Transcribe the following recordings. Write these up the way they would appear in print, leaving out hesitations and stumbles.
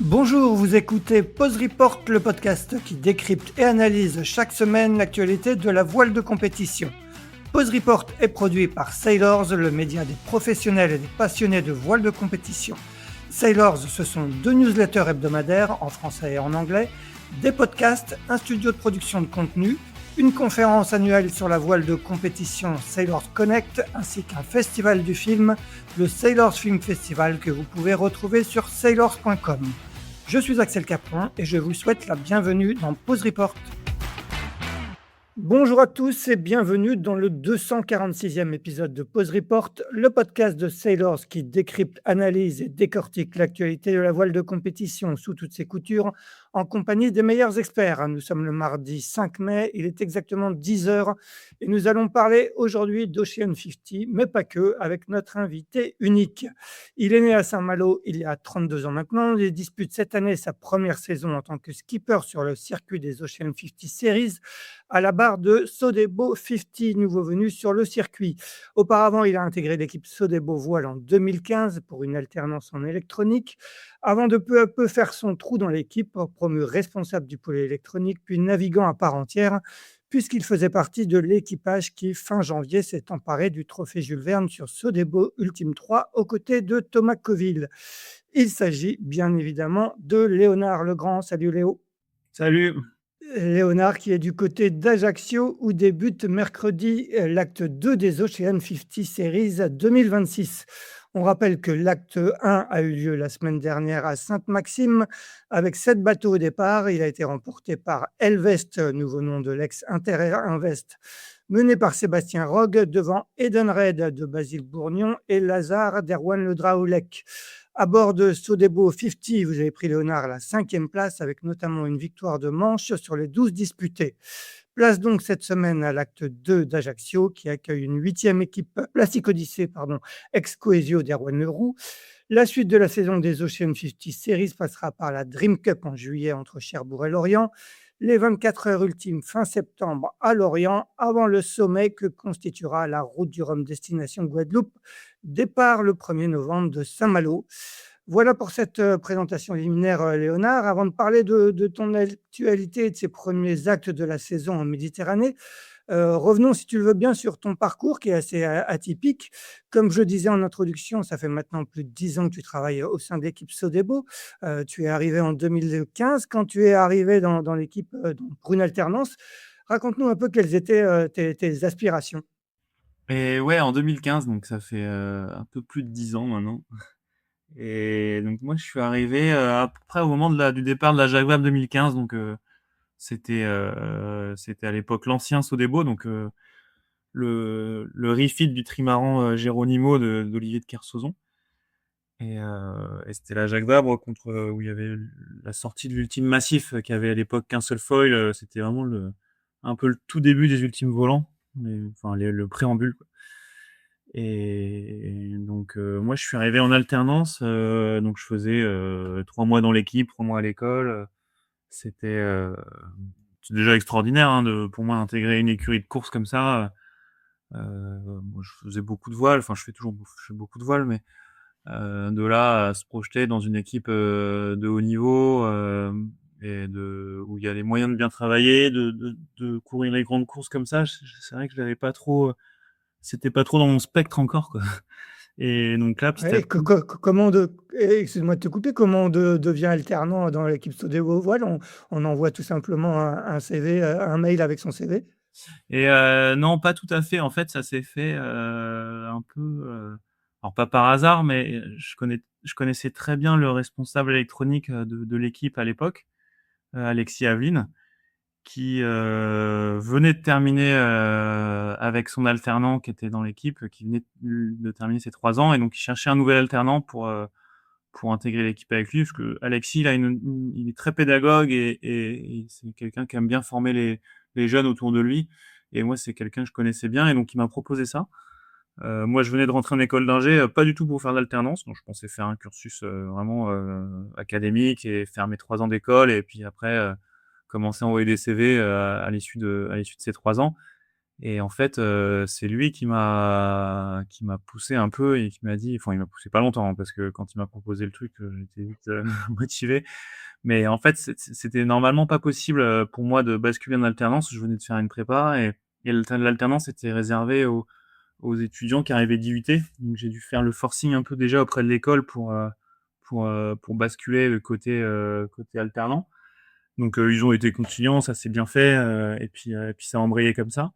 Bonjour, vous écoutez Pause Report, le podcast qui décrypte et analyse chaque semaine l'actualité de la voile de compétition. Pause Report est produit par Sailors, le média des professionnels et des passionnés de voile de compétition. Sailors, ce sont 2 newsletters hebdomadaires en français et en anglais, des podcasts, un studio de production de contenu, une conférence annuelle sur la voile de compétition Sailors Connect, ainsi qu'un festival du film, le Sailors Film Festival, que vous pouvez retrouver sur sailors.com. Je suis Axel Capron et je vous souhaite la bienvenue dans Pause Report. Bonjour à tous et bienvenue dans le 246e épisode de Pause Report, le podcast de Sailors qui décrypte, analyse et décortique l'actualité de la voile de compétition sous toutes ses coutures en compagnie des meilleurs experts. Nous sommes le mardi 5 mai, il est exactement 10h et nous allons parler aujourd'hui d'Ocean 50, mais pas que, avec notre invité unique. Il est né à Saint-Malo il y a 32 ans maintenant, il dispute cette année sa première saison en tant que skipper sur le circuit des Ocean 50 Series, à la barre de Sodebo 50, nouveau venu sur le circuit. Auparavant, il a intégré l'équipe Sodebo Voile en 2015 pour une alternance en électronique, avant de peu à peu faire son trou dans l'équipe, promu responsable du pôle électronique, puis navigant à part entière, puisqu'il faisait partie de l'équipage qui, fin janvier, s'est emparé du trophée Jules Verne sur Sodebo Ultime 3 aux côtés de Thomas Coville. Il s'agit bien évidemment de Léonard Legrand. Salut Léo. Salut. Léonard qui est du côté d'Ajaccio où débute mercredi l'acte 2 des Ocean 50 Series 2026. On rappelle que l'acte 1 a eu lieu la semaine dernière à Sainte-Maxime avec 7 bateaux au départ. Il a été remporté par Elvest, nouveau nom de l'ex-Inter Invest, mené par Sébastien Rogue devant Edenred de Basile Bourgnon et Lazare d'Erwan Le Draoulec. À bord de Sodebo 50, vous avez pris Léonard à la 5e place avec notamment une victoire de manche sur les 12 disputés. Place donc cette semaine à l'acte 2 d'Ajaccio qui accueille une 8e équipe Plastic Odyssey, ex-Coesio d'Erwan Leroux. La suite de la saison des Ocean 50 Series passera par la Dream Cup en juillet entre Cherbourg et Lorient, les 24 heures ultimes fin septembre à Lorient, avant le sommet que constituera la Route du Rhum destination Guadeloupe, départ le 1er novembre de Saint-Malo. Voilà pour cette présentation liminaire, Léonard. Avant de parler de ton actualité et de ces premiers actes de la saison en Méditerranée, revenons, si tu le veux bien, sur ton parcours qui est assez atypique. Comme je le disais en introduction, ça fait maintenant plus de 10 ans que tu travailles au sein de l'équipe Sodebo. Tu es arrivé en 2015. Quand tu es arrivé dans l'équipe pour une alternance, raconte-nous un peu quelles étaient tes aspirations. Et ouais, en 2015, donc ça fait un peu plus de 10 ans maintenant. Et donc moi, je suis arrivé à peu près au moment du départ de la Jaguar 2015. Donc c'était à l'époque l'ancien Sodebo, donc le refit du trimaran Geronimo d'Olivier de Kersauzon. Et c'était la Jaguar contre où il y avait la sortie de l'Ultime Massif qui avait à l'époque qu'un seul foil. C'était vraiment un peu le tout début des ultimes volants, enfin le préambule, quoi. Et donc moi je suis arrivé en alternance, donc je faisais 3 mois dans l'équipe, 3 mois à l'école. C'était c'est déjà extraordinaire, hein, pour moi intégrer une écurie de course comme ça. Moi je faisais beaucoup de voiles, enfin je fais beaucoup de voiles, mais de là à se projeter dans une équipe de haut niveau, où il y a les moyens de bien travailler, de courir les grandes courses comme ça, c'est vrai que je l'avais pas trop, c'était pas trop dans mon spectre encore, quoi. Et donc là, petit à Ouais, petit. excuse-moi de te couper, comment on devient alternant dans l'équipe Sodebo Voile? On envoie tout simplement un CV, un mail avec son CV. Et non, pas tout à fait. En fait, ça s'est fait un peu, alors pas par hasard, mais je connaissais très bien le responsable électronique de l'équipe à l'époque, Alexis Aveline, qui venait de terminer avec son alternant qui était dans l'équipe, qui venait de terminer ses 3 ans, et donc il cherchait un nouvel alternant pour intégrer l'équipe avec lui, parce que Alexis, il est très pédagogue, et c'est quelqu'un qui aime bien former les jeunes autour de lui. Et moi, c'est quelqu'un que je connaissais bien, et donc il m'a proposé ça. Moi, je venais de rentrer en école d'ingé, pas du tout pour faire de l'alternance, donc je pensais faire un cursus vraiment académique et faire mes 3 ans d'école, et puis après commencer à envoyer des CV à l'issue de ces 3 ans. Et en fait, c'est lui qui m'a poussé un peu et qui m'a dit, enfin, il m'a poussé pas longtemps, hein, parce que quand il m'a proposé le truc, j'étais vite, motivé. Mais en fait, c'était normalement pas possible, pour moi de basculer en alternance. Je venais de faire une prépa et l'alternance était réservée aux étudiants qui arrivaient d'IUT. Donc j'ai dû faire le forcing un peu déjà auprès de l'école pour basculer le côté alternant. Donc ils ont été conciliants, ça s'est bien fait, et puis ça a embrayé comme ça.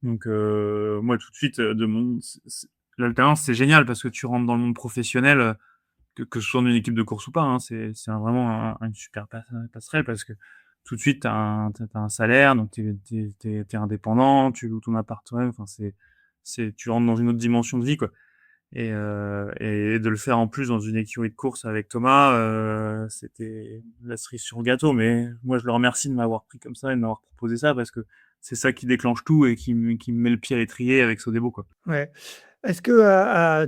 Donc moi tout de suite, l'alternance c'est génial parce que tu rentres dans le monde professionnel, que ce soit dans une équipe de course ou pas, hein, vraiment une super passerelle parce que tout de suite t'as un salaire, donc t'es indépendant, tu loues ton appart toi-même, enfin tu rentres dans une autre dimension de vie, quoi. Et de le faire en plus dans une écurie de course avec Thomas, c'était la cerise sur le gâteau. Mais moi, je le remercie de m'avoir pris comme ça et de m'avoir proposé ça parce que c'est ça qui déclenche tout et qui me met le pied à l'étrier avec Sodebo, quoi. Ouais. Est-ce que à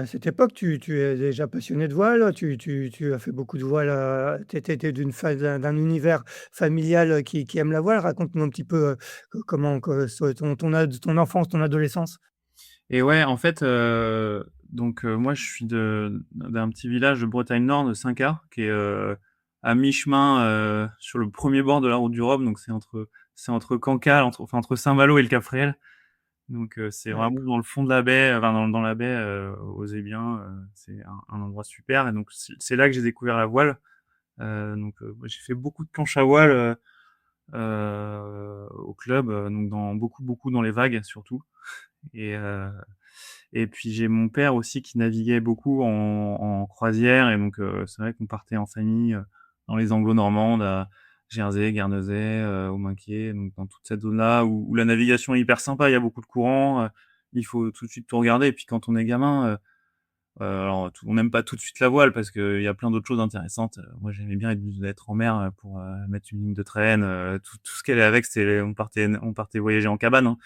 cette époque, tu es déjà passionné de voile? Tu as fait beaucoup de voile, tu étais d'un univers familial, qui aime la voile? Raconte-nous un petit peu, comment que ce ton enfance, ton adolescence? Et ouais, en fait, donc moi, je suis d'un petit village de Bretagne Nord, de Saint-Quart, qui est à mi-chemin sur le premier bord de la route du Rhum. Donc c'est entre Cancale, entre Saint-Malo et le Cap-Fréhel. Donc c'est vraiment D'accord. dans le fond de la baie, enfin dans la baie aux Ébiens. C'est un endroit super. Et donc c'est là que j'ai découvert la voile. Donc moi, j'ai fait beaucoup de planches à voile au club, donc beaucoup dans les vagues surtout. Et et puis j'ai mon père aussi qui naviguait beaucoup en croisière. Et donc c'est vrai qu'on partait en famille dans les Anglo-Normandes, à Jersey, Guernesey, au Minquier, donc dans toute cette zone-là où la navigation est hyper sympa. Il y a beaucoup de courants, il faut tout de suite tout regarder. Et puis quand on est gamin, alors on n'aime pas tout de suite la voile parce qu'il y a plein d'autres choses intéressantes. Moi, j'aimais bien être en mer pour mettre une ligne de traîne, tout ce qu'elle est avec. C'était on partait voyager en cabane, hein.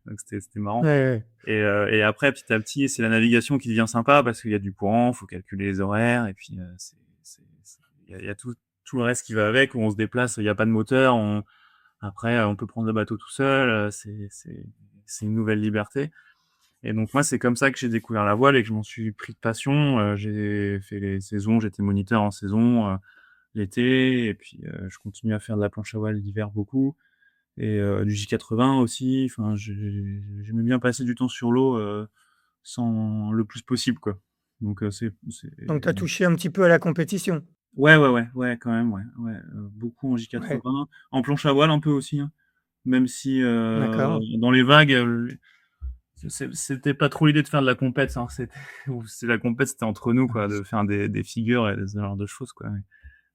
Donc c'était marrant. Ouais, ouais. Et après, petit à petit, c'est la navigation qui devient sympa parce qu'il y a du courant, faut calculer les horaires, et puis il y a tout le reste qui va avec, où on se déplace, il n'y a pas de moteur, après, on peut prendre le bateau tout seul, c'est une nouvelle liberté. Et donc moi, c'est comme ça que j'ai découvert la voile et que je m'en suis pris de passion. J'ai fait les saisons, j'étais moniteur en saison, l'été, et puis je continue à faire de la planche à voile l'hiver beaucoup. Et du J80 aussi. Enfin, j'aimais bien passer du temps sur l'eau, sans le plus possible, quoi. Donc Donc tu as touché un petit peu à la compétition? ouais, ouais, ouais, ouais, quand même, ouais, ouais, beaucoup en Ouais, J80, en planche à voile un peu aussi, hein. Même si, d'accord. dans les vagues, c'était pas trop l'idée de faire de la compète, hein. C'est la compète, c'était entre nous, quoi, de faire des figures et ce genre de choses, quoi.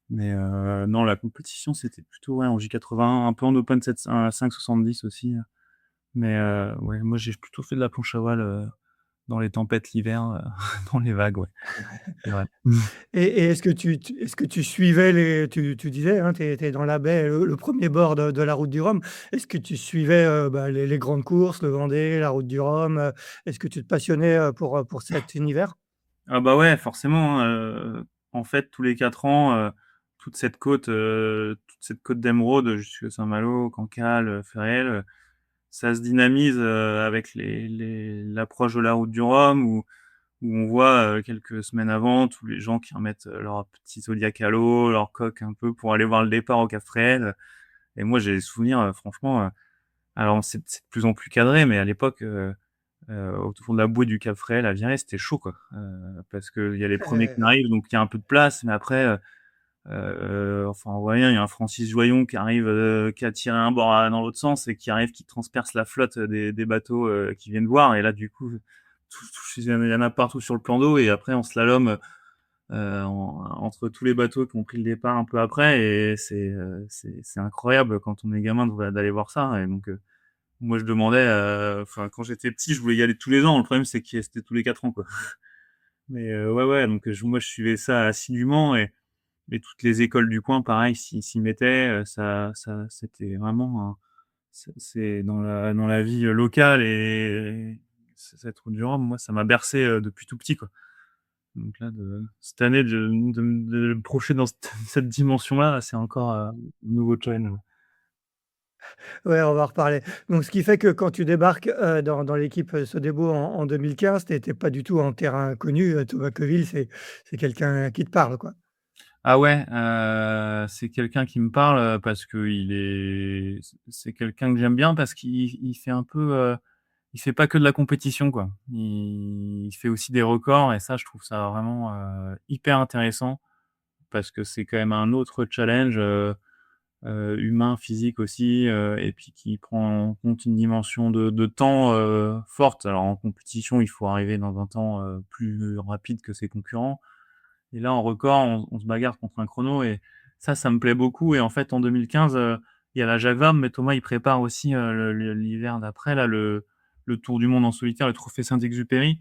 Mais non, la compétition, c'était plutôt, ouais, en J80, un peu en open 5,70 aussi. Mais ouais, moi, j'ai plutôt fait de la planche à voile dans les tempêtes l'hiver, dans les vagues, ouais, c'est vrai. Et est-ce que tu suivais tu disais, hein, tu étais dans la baie, le 1er bord de la route du Rhum. Est-ce que tu suivais, bah, les grandes courses, le Vendée, la route du Rhum, est-ce que tu te passionnais, pour cet univers? Ah bah ouais, forcément, hein, en fait, tous les 4 ans, toute cette côte d'émeraude jusque Saint-Malo, Cancale, Fériel, ça se dynamise avec l'approche de la route du Rhum, où on voit quelques semaines avant tous les gens qui remettent leur petit Zodiac à l'eau, leur coque un peu pour aller voir le départ au Cap Fred. Et moi, j'ai des souvenirs, franchement, alors c'est de plus en plus cadré, mais à l'époque, au fond de la bouée du Cap Fréhel à Viré, c'était chaud, quoi. Parce qu'il y a les premiers qui arrivent, donc il y a un peu de place, mais après, enfin, en voyant, il y a un Francis Joyon qui arrive, qui a tiré un bord dans l'autre sens et qui transperce la flotte des bateaux qui viennent voir. Et là, du coup, il y en a partout sur le plan d'eau. Et après, on slalom entre tous les bateaux qui ont pris le départ un peu après. Et c'est incroyable quand on est gamin d'aller voir ça. Et donc, moi, je demandais, enfin, quand j'étais petit, je voulais y aller tous les ans. Le problème, c'est que c'était tous les 4 ans, quoi. Mais ouais, ouais, donc moi, je suivais ça assidûment. Et toutes les écoles du coin, pareil, s'y mettaient. C'était vraiment c'est dans la vie locale. Et cette route du Rhum, moi, ça m'a bercé depuis tout petit, quoi. Donc là, cette année, de me projeter dans cette dimension-là, c'est encore un nouveau challenge. Ouais, on va en reparler. Donc ce qui fait que quand tu débarques, dans l'équipe, Sodebo en 2015, tu étais pas du tout en terrain inconnu, Thomas Coville, c'est quelqu'un qui te parle, quoi? Ah ouais, c'est quelqu'un qui me parle, parce c'est quelqu'un que j'aime bien parce qu'il fait un peu, il fait pas que de la compétition, quoi. Il fait aussi des records et ça, je trouve ça vraiment, hyper intéressant parce que c'est quand même un autre challenge, humain, physique aussi, et puis qui prend en compte une dimension de temps, forte. Alors en compétition, il faut arriver dans un temps, plus rapide que ses concurrents et là, en record, on se bagarre contre un chrono et ça me plaît beaucoup et en fait, en 2015, il y a la Jacques Vabre, mais Thomas, il prépare aussi, l'hiver d'après là, le tour du monde en solitaire, le trophée Saint-Exupéry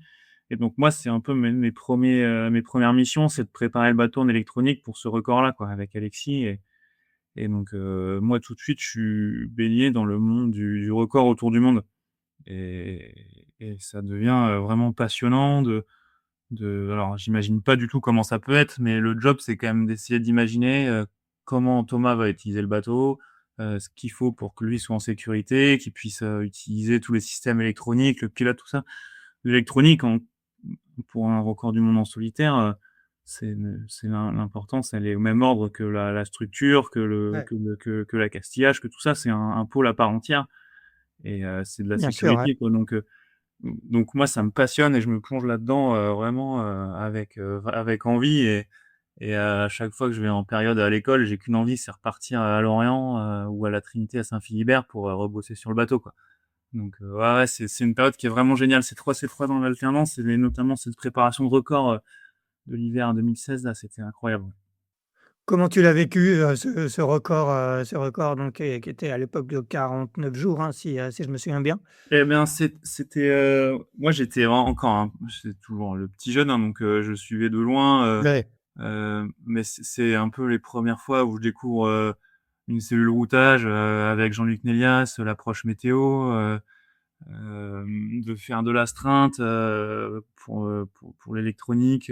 et donc moi, c'est un peu mes premières missions, c'est de préparer le bateau en électronique pour ce record-là, quoi, avec Alexis et donc moi, tout de suite, je suis baigné dans le monde du record autour du monde et ça devient, vraiment passionnant alors j'imagine pas du tout comment ça peut être, mais le job, c'est quand même d'essayer d'imaginer, comment Thomas va utiliser le bateau, ce qu'il faut pour que lui soit en sécurité, qu'il puisse, utiliser tous les systèmes électroniques, le pilote, tout ça. L'électronique pour un record du monde en solitaire, c'est l'importance, elle est au même ordre que la structure, Ouais, que l'accastillage, que tout ça, c'est un pôle à part entière et c'est de la bien sûr, ouais. sécurité, quoi donc moi, ça me passionne et je me plonge là-dedans, vraiment, avec envie et à chaque fois que je vais en période à l'école, j'ai qu'une envie, c'est repartir à Lorient, ou à la Trinité à Saint-Philibert pour, rebosser sur le bateau, quoi. Donc ouais, c'est une période qui est vraiment géniale. Ces 3 ans d'alternance et notamment cette préparation de record, de l'hiver 2016 là, c'était incroyable. Comment tu l'as vécu, ce record donc qui était à l'époque de 49 jours, hein, si je me souviens bien? Eh bien, c'était, moi j'étais encore, hein, j'étais toujours le petit jeune, hein, donc je suivais de loin, Ouais. mais c'est un peu les premières fois où je découvre, une cellule routage, avec Jean-Luc Nélias, l'approche météo, de faire de l'astreinte, pour l'électronique,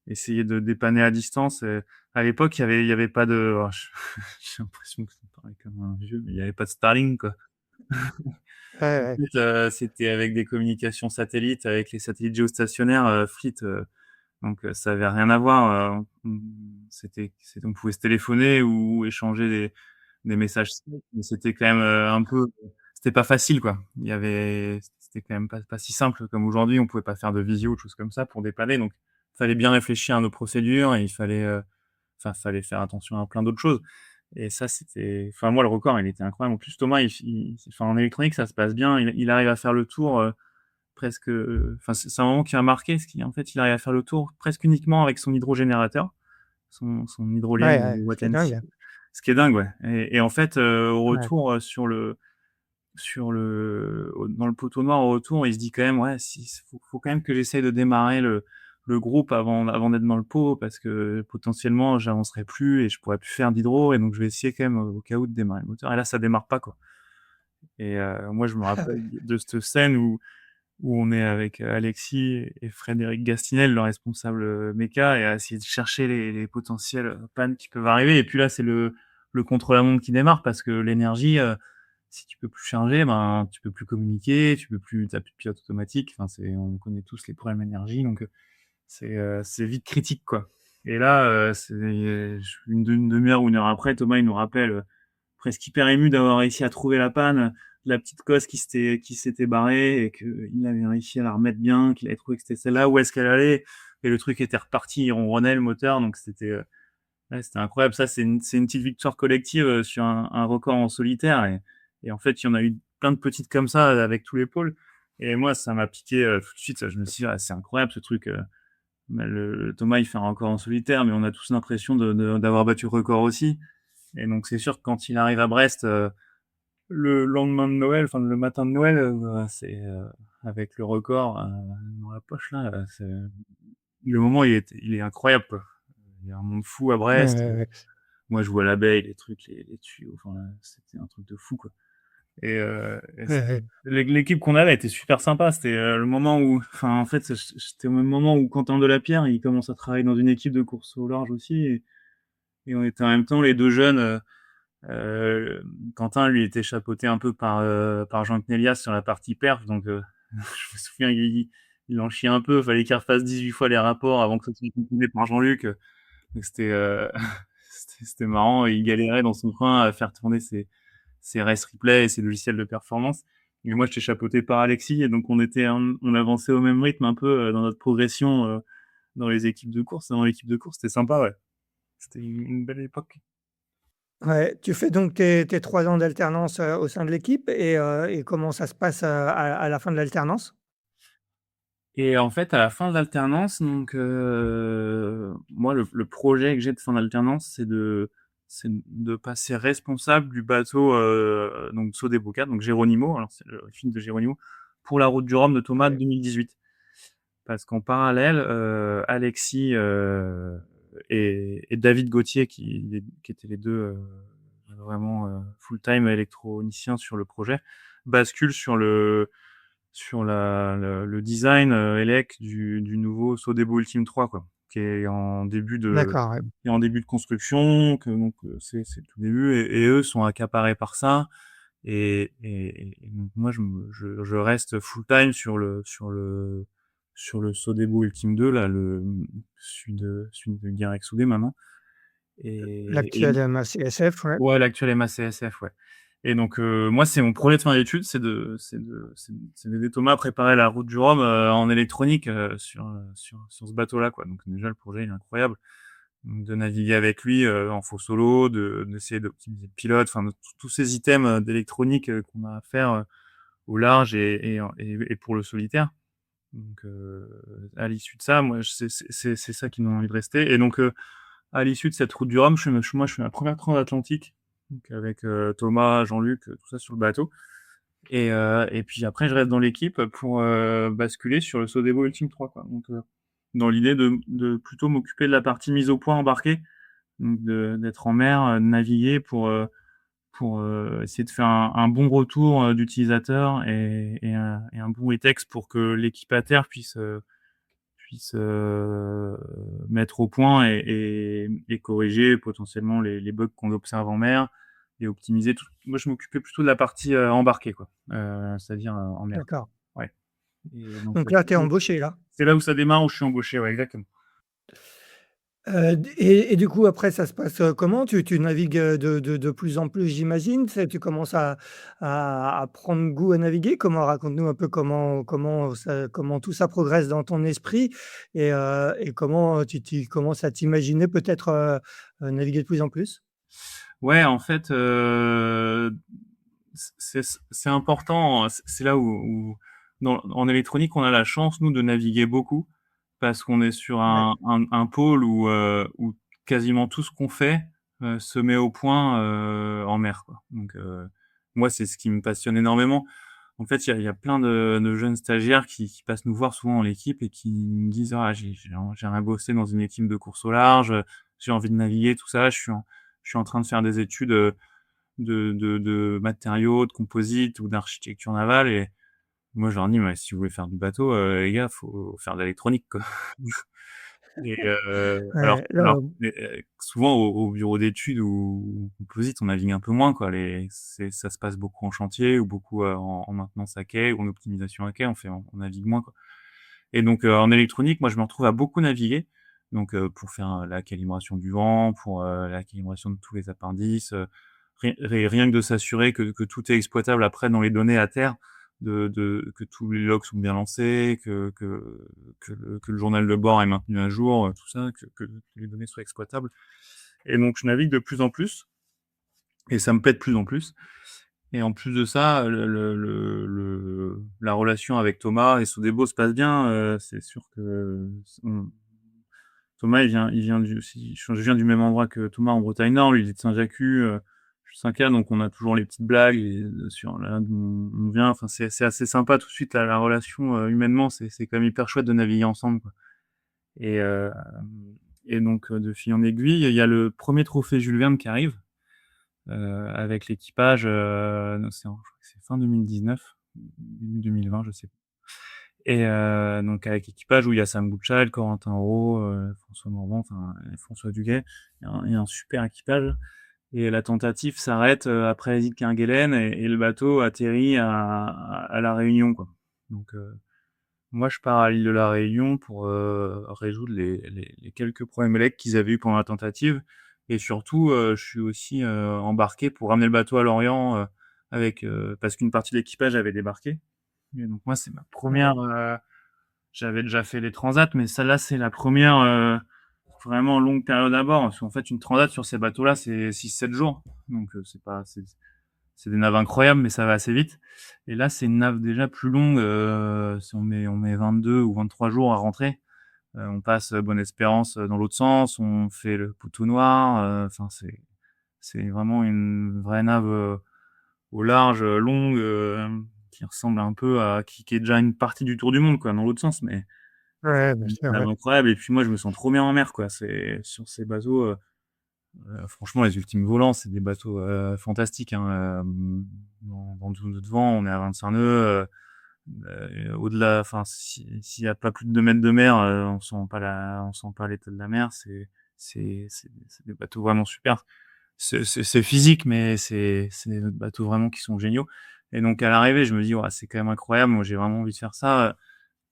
essayer de dépanner à distance et à l'époque, il y avait pas de oh, j'ai l'impression que je parle comme un vieux, mais il y avait pas de Starlink, quoi. Ouais, En ouais. fait, c'était avec des communications satellites, avec les satellites géostationnaires, Fleet, donc ça avait rien à voir, on pouvait se téléphoner ou échanger des messages Slack, mais c'était quand même, c'était pas facile, quoi. C'était quand même pas si simple comme aujourd'hui, on pouvait pas faire de visio, de choses comme ça pour dépanner, donc fallait bien réfléchir à nos procédures et fallait faire attention à plein d'autres choses et ça, moi, le record, il était incroyable. En plus, Thomas, en électronique, ça se passe bien. Il arrive à faire le tour, presque, c'est un moment qui m'a marqué, en fait, il arrive à faire le tour presque uniquement avec son hydrogénérateur, son hydrolienne Ouais, ouais, Watt c'est NC. dingue. Ce qui est dingue, ouais et en fait, au Ouais. retour, dans le poteau noir, au retour, il se dit quand même: «Ouais, faut quand même que j'essaye de démarrer le groupe avant d'être dans le pot parce que potentiellement j'avancerai plus et je pourrais plus faire d'hydro et donc je vais essayer quand même, au cas où de démarrer le moteur» et là, ça démarre pas, quoi et moi, je me rappelle de cette scène où on est avec, Alexis et Frédéric Gastinel, le responsable, méca et à essayer de chercher les potentielles, pannes qui peuvent arriver et puis là, c'est le contre-la-montre qui démarre parce que l'énergie, si tu peux plus charger, ben, tu peux plus communiquer, tu plus de pilote automatique. Enfin, on connaît tous les problèmes énergie donc c'est vite critique, quoi et là, une demi-heure ou 1 heure après, Thomas, il nous rappelle, presque hyper ému d'avoir réussi à trouver la panne, la petite cosse qui s'était barrée et qu'il avait réussi à la remettre bien, qu'il avait trouvé que c'était celle-là, où est-ce qu'elle allait et le truc était reparti, il ronronnait le moteur donc ouais, c'était incroyable. Ça, c'est une petite victoire collective, sur un record en solitaire et en fait, il y en a eu plein de petites comme ça avec tous les pôles et moi, ça m'a piqué, tout de suite. Je me suis dit: «Ah, c'est incroyable ce truc, bah, le Thomas, il fait un record en solitaire, mais on a tous l'impression d'avoir battu le record aussi et donc c'est sûr que quand il arrive à Brest, le lendemain de Noël, enfin le matin de Noël, avec le record, dans la poche là, le moment il est incroyable, quoi. Il y a un monde fou à Ouais, Brest. ouais, ouais. Moi, je vois l'abeille, les trucs, les tuyaux, enfin, c'était un truc de fou, quoi. Et Ouais, ouais. l'équipe qu'on avait était super sympa. C'était le moment où, enfin, en fait, c'était au même moment où Quentin Delapierre, il commence à travailler dans une équipe de course au large aussi, et on était en même temps les deux jeunes Heu, Quentin, lui, était chapeauté un peu par Jean Knelias sur la partie perf, donc je me souviens, il en chiait un peu. Fallait qu'il refasse 18 fois les rapports avant que ça soit compilé par Jean-Luc. Donc c'était marrant. Il galérait dans son coin à faire tourner ses Race Replay et ses logiciels de performance. Et moi, j'étais chapeauté par Alexis, et donc on avançait au même rythme un peu dans notre progression dans les équipes de course. Dans l'équipe de course, c'était sympa, ouais. C'était une belle époque. Ouais, tu fais donc tes 3 ans d'alternance, au sein de l'équipe et comment ça se passe, à la fin de l'alternance? Et en fait, à la fin de l'alternance, donc moi, le projet que j'ai de fin d'alternance, c'est de passer responsable du bateau, donc Sodebo 4, donc Geronimo, alors c'est le film de Geronimo, pour la route du Rhum de Thomas de Ouais, 2018. Parce qu'en parallèle, Alexis et David Gauthier, qui étaient les deux vraiment full-time électroniciens sur le projet, basculent sur le design élec du nouveau Sodebo Ultime 3, quoi, qui est en début de d'accord, ouais. qui est en début de construction, que donc c'est le tout début, et eux sont accaparés par ça. Et donc moi je reste full time sur le Sodebo Ultime 2, là, celui de Guirec Soudé maintenant. Et L'actuel MACSF, ouais. ouais, l'actuel MACSF, ouais. Et donc moi, c'est mon projet de fin d'études, c'est d'aider Thomas à préparer la route du Rhum en électronique sur ce bateau-là, quoi. Donc déjà, le projet il est incroyable. Donc, de naviguer avec lui en faux solo, d'essayer d'optimiser le pilote, enfin de tous ces items d'électronique qu'on a à faire au large et pour le solitaire. Donc à l'issue de ça, moi c'est ça qui me donne envie de rester. Et donc à l'issue de cette route du Rhum, moi je fais ma première transatlantique, donc avec Thomas, Jean-Luc, tout ça sur le bateau. Et puis après, je reste dans l'équipe pour basculer sur le Sodebo Ultime 3, quoi. Donc dans l'idée de plutôt m'occuper de la partie mise au point embarquée, donc d'être en mer, de naviguer pour essayer de faire un bon retour d'utilisateur et un bon retext pour que l'équipe à terre puisse mettre au point et corriger potentiellement les bugs qu'on observe en mer et optimiser tout. Moi, je m'occupais plutôt de la partie embarquée, quoi, c'est-à-dire en mer. D'accord. Ouais. Et donc Donc là, tu es embauché, là? c'est là où ça démarre, où je suis embauché, ouais, exactement. D et du coup, après, ça se passe, comment? Tu navigues, de plus en plus, j'imagine? Tu commences à prendre goût à naviguer? Raconte-nous un peu comment tout ça progresse dans ton esprit et comment, tu commences à t'imaginer peut-être, naviguer de plus en plus? Ouais, en fait, c'est important, c'est là où en électronique, on a la chance, nous, de naviguer beaucoup parce qu'on est sur Ouais, un pôle où quasiment tout ce qu'on fait se met au point en mer, quoi. Donc moi, c'est ce qui me passionne énormément. En fait, il y a plein de jeunes stagiaires qui passent nous voir souvent dans l'équipe et qui me disent: «Ah, j'aimerais bosser dans une équipe de course au large, j'ai envie de naviguer, tout ça. Je suis en train de faire des études de matériaux, de composites ou d'architecture navale». Et moi, je leur dis: «Mais si vous voulez faire du bateau, les gars, faut faire de l'électronique, quoi». Et alors ouais, alors là, souvent au bureau d'études ou composite, on navigue un peu moins, quoi. Ça se passe beaucoup en chantier ou beaucoup en maintenance à quai ou en optimisation à quai, on navigue moins, quoi. Et donc en électronique, moi, je me retrouve à beaucoup naviguer, donc pour faire la calibration du vent, pour la calibration de tous les appendices, rien que de s'assurer que tout est exploitable après dans les données à terre, que tous les logs sont bien lancés, que le journal de bord est maintenu à jour, tout ça, que les données soient exploitables. Et donc je navigue de plus en plus et ça me plaît de plus en plus. Et en plus de ça, la relation avec Thomas et Sodebo se passe bien. C'est sûr que Thomas, il vient je viens du même endroit que Thomas en Bretagne Nord. Lui, il est de Saint-Jacques, je suis 5 donc on a toujours les petites blagues sur là d'où on vient. Enfin, c'est assez sympa tout de suite la relation humainement. C'est quand même hyper chouette de naviguer ensemble, quoi. Et, euh, et donc de fil en aiguille, il y a le premier trophée Jules Verne qui arrive avec l'équipage. Je crois que c'est fin 2019, début 2020, je sais pas. Et donc avec l'équipage où il y a Sam Bouchal, Corentin Auro, François Morvan, enfin François Duguay, il y a un super équipage. et la tentative s'arrête après l'île Kerguelen et le bateau atterrit à La Réunion, quoi. Donc, moi, je pars à l'île de La Réunion pour résoudre les quelques problèmes électriques qu'ils avaient eu pendant la tentative. Et surtout, je suis aussi embarqué pour ramener le bateau à Lorient parce qu'une partie de l'équipage avait débarqué. Et donc moi, c'est ma Ouais. première. J'avais déjà fait les transats, mais celle-là, c'est la première vraiment longue période à bord. Parce qu'en fait, une transat sur ces bateaux-là, c'est 6-7 jours. Donc c'est pas, c'est des naves incroyables, mais ça va assez vite. Et là, c'est une nave déjà plus longue. Si on met 22 ou 23 jours à rentrer. On passe Bonne-Espérance dans l'autre sens, on fait le Poteau Noir. Enfin, c'est vraiment une vraie nave au large, longue, qui ressemble un peu à qui est déjà une partie du tour du monde, quoi, dans l'autre sens, mais Ouais, bien une sûr, nave ouais. incroyable. Et puis moi, je me sens trop bien en mer, quoi. C'est sur ces bateaux. Franchement, les Ultimes Volants, c'est des bateaux fantastiques, hein. Dans 12 nœuds de vent, on est à 25 nœuds. Au-delà, enfin, s'il y a pas plus de 2 mètres de mer, on sent pas l'état de la mer. C'est des bateaux vraiment super. C'est physique, mais c'est des bateaux vraiment qui sont géniaux. Et donc, à l'arrivée, je me dis, ouais, c'est quand même incroyable. Moi, j'ai vraiment envie de faire ça.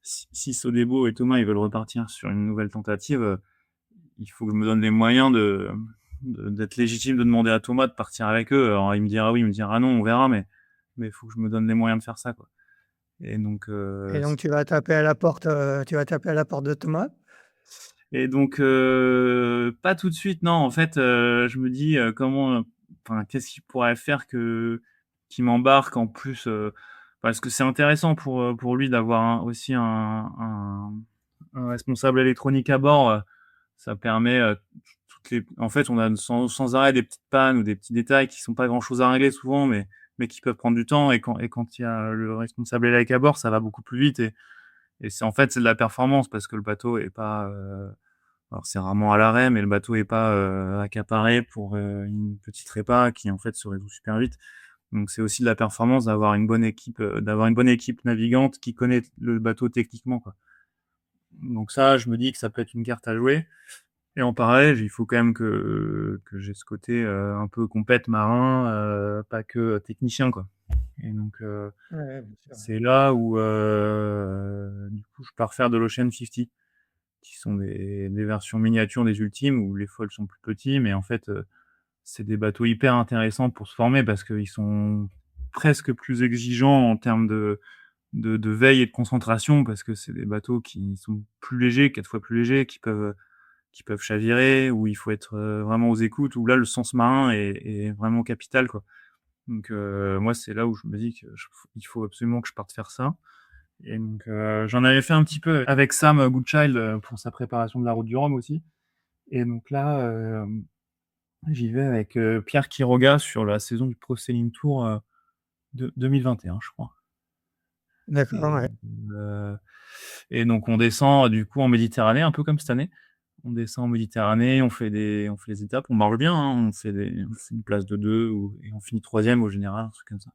Si Sodebo et Thomas, ils veulent repartir sur une nouvelle tentative, il faut que je me donne les moyens d'être légitime, de demander à Thomas de partir avec eux. Alors, il me dira oui, il me dira non, on verra, mais il faut que je me donne les moyens de faire ça, quoi. Et donc, Et donc tu vas taper à la porte, de Thomas? pas tout de suite, non. En fait, je me dis enfin, qu'est-ce qu'il pourrait faire qui m'embarque en plus, parce que c'est intéressant pour lui d'avoir aussi un responsable électronique à bord. Ça permet en fait, on a sans arrêt des petites pannes ou des petits détails qui sont pas grand chose à régler souvent, mais qui peuvent prendre du temps. Et quand il y a le responsable élec à bord, ça va beaucoup plus vite. Et c'est en fait, c'est de la performance parce que le bateau est pas, alors c'est rarement à l'arrêt, mais le bateau est pas accaparé pour une petite répa qui en fait se résout super vite. Donc c'est aussi de la performance d'avoir une bonne équipe navigante qui connaît le bateau techniquement, quoi. Donc ça, je me dis que ça peut être une carte à jouer. Et en parallèle, il faut quand même que j'ai ce côté un peu compète marin, pas que technicien, quoi. Et donc Ouais, bien sûr, ouais. c'est là où du coup je pars faire de l'Ocean 50, qui sont des versions miniatures des ultimes où les foils sont plus petits, mais en fait c'est des bateaux hyper intéressants pour se former parce qu'ils sont presque plus exigeants en termes de veille et de concentration, parce que c'est des bateaux qui sont plus légers, 4 fois plus légers, qui peuvent chavirer, où il faut être vraiment aux écoutes, où là le sens marin est vraiment capital, quoi. Donc moi, c'est là où je me dis qu'il faut absolument que je parte faire ça. Et donc j'en avais fait un petit peu avec Sam Goodchild pour sa préparation de la route du Rhum aussi. Et donc là, j'y vais avec Pierre Quiroga sur la saison du Pro Sailing Tour de 2021, je crois. D'accord, Et, ouais. euh, et donc on descend du coup en Méditerranée, un peu comme cette année. On descend en Méditerranée, on fait les étapes, on marche bien, hein, on fait une place de deux et on finit troisième au général, un truc comme ça.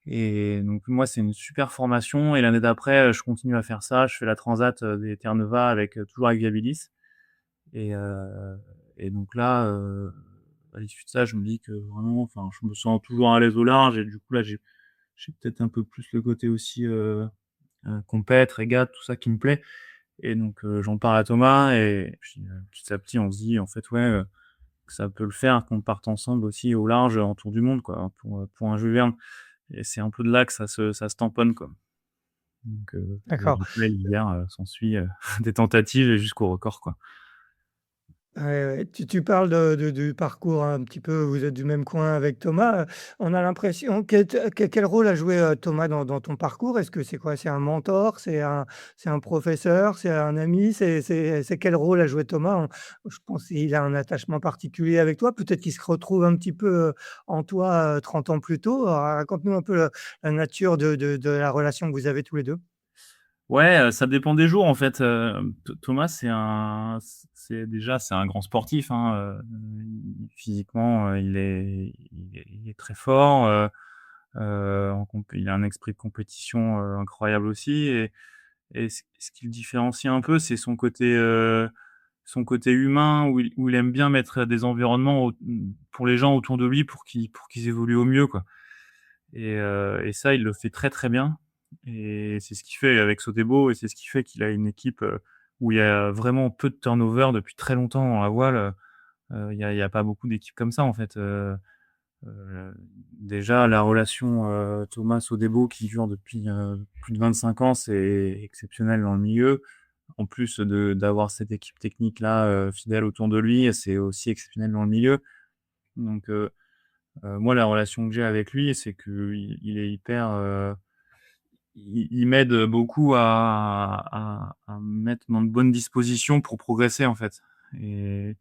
Et donc moi, c'est une super formation. Et l'année d'après, je continue à faire ça. Je fais la transat des Terre-Neuva toujours avec Viabilis. Et, euh, et donc là, à l'issue de ça, je me dis que vraiment, enfin, je me sens toujours à l'aise au large. Et du coup là, j'ai peut-être un peu plus le côté aussi compète, régate, tout ça qui me plaît. Et donc j'en parle à Thomas et puis petit à petit, on se dit en fait ouais, que ça peut le faire qu'on parte ensemble aussi au large en tour du monde, quoi, pour un Jules Verne. Et c'est un peu de là que ça se tamponne, quoi. Donc, et D'accord. après l'hiver, s'ensuit des tentatives et jusqu'au record, quoi. Ouais, ouais. Tu parles du parcours un petit peu, vous êtes du même coin avec Thomas, on a l'impression quel rôle a joué, Thomas dans ton parcours? Est-ce que c'est quoi? C'est un mentor? C'est un professeur? C'est un ami? C'est quel rôle a joué Thomas? Je pense qu'il a un attachement particulier avec toi, peut-être qu'il se retrouve un petit peu, en toi, 30 ans plus tôt. Raconte-nous un peu la nature de la relation que vous avez tous les 2. Ouais, ça dépend des jours, en fait. Thomas, c'est un grand sportif, hein. Physiquement, il est très fort. Il a un esprit de compétition incroyable aussi. Et ce qui le différencie un peu, c'est son côté son côté humain où il aime bien mettre des environnements pour les gens autour de lui pour qu'ils évoluent au mieux, quoi. Et ça, il le fait très, très bien. Et c'est ce qu'il fait avec Sotebo et c'est ce qui fait qu'il a une équipe où il y a vraiment peu de turnover depuis très longtemps dans la voile. Il y a pas beaucoup d'équipes comme ça, en fait. Heu, Déjà la relation Thomas-Sodebo qui dure depuis plus de 25 ans, c'est exceptionnel dans le milieu. En plus d'avoir cette équipe technique là fidèle autour de lui, c'est aussi exceptionnel dans le milieu. Donc moi la relation que j'ai avec lui, c'est qu'il est hyper il m'aide beaucoup à me mettre dans de bonnes dispositions pour progresser, en fait. Et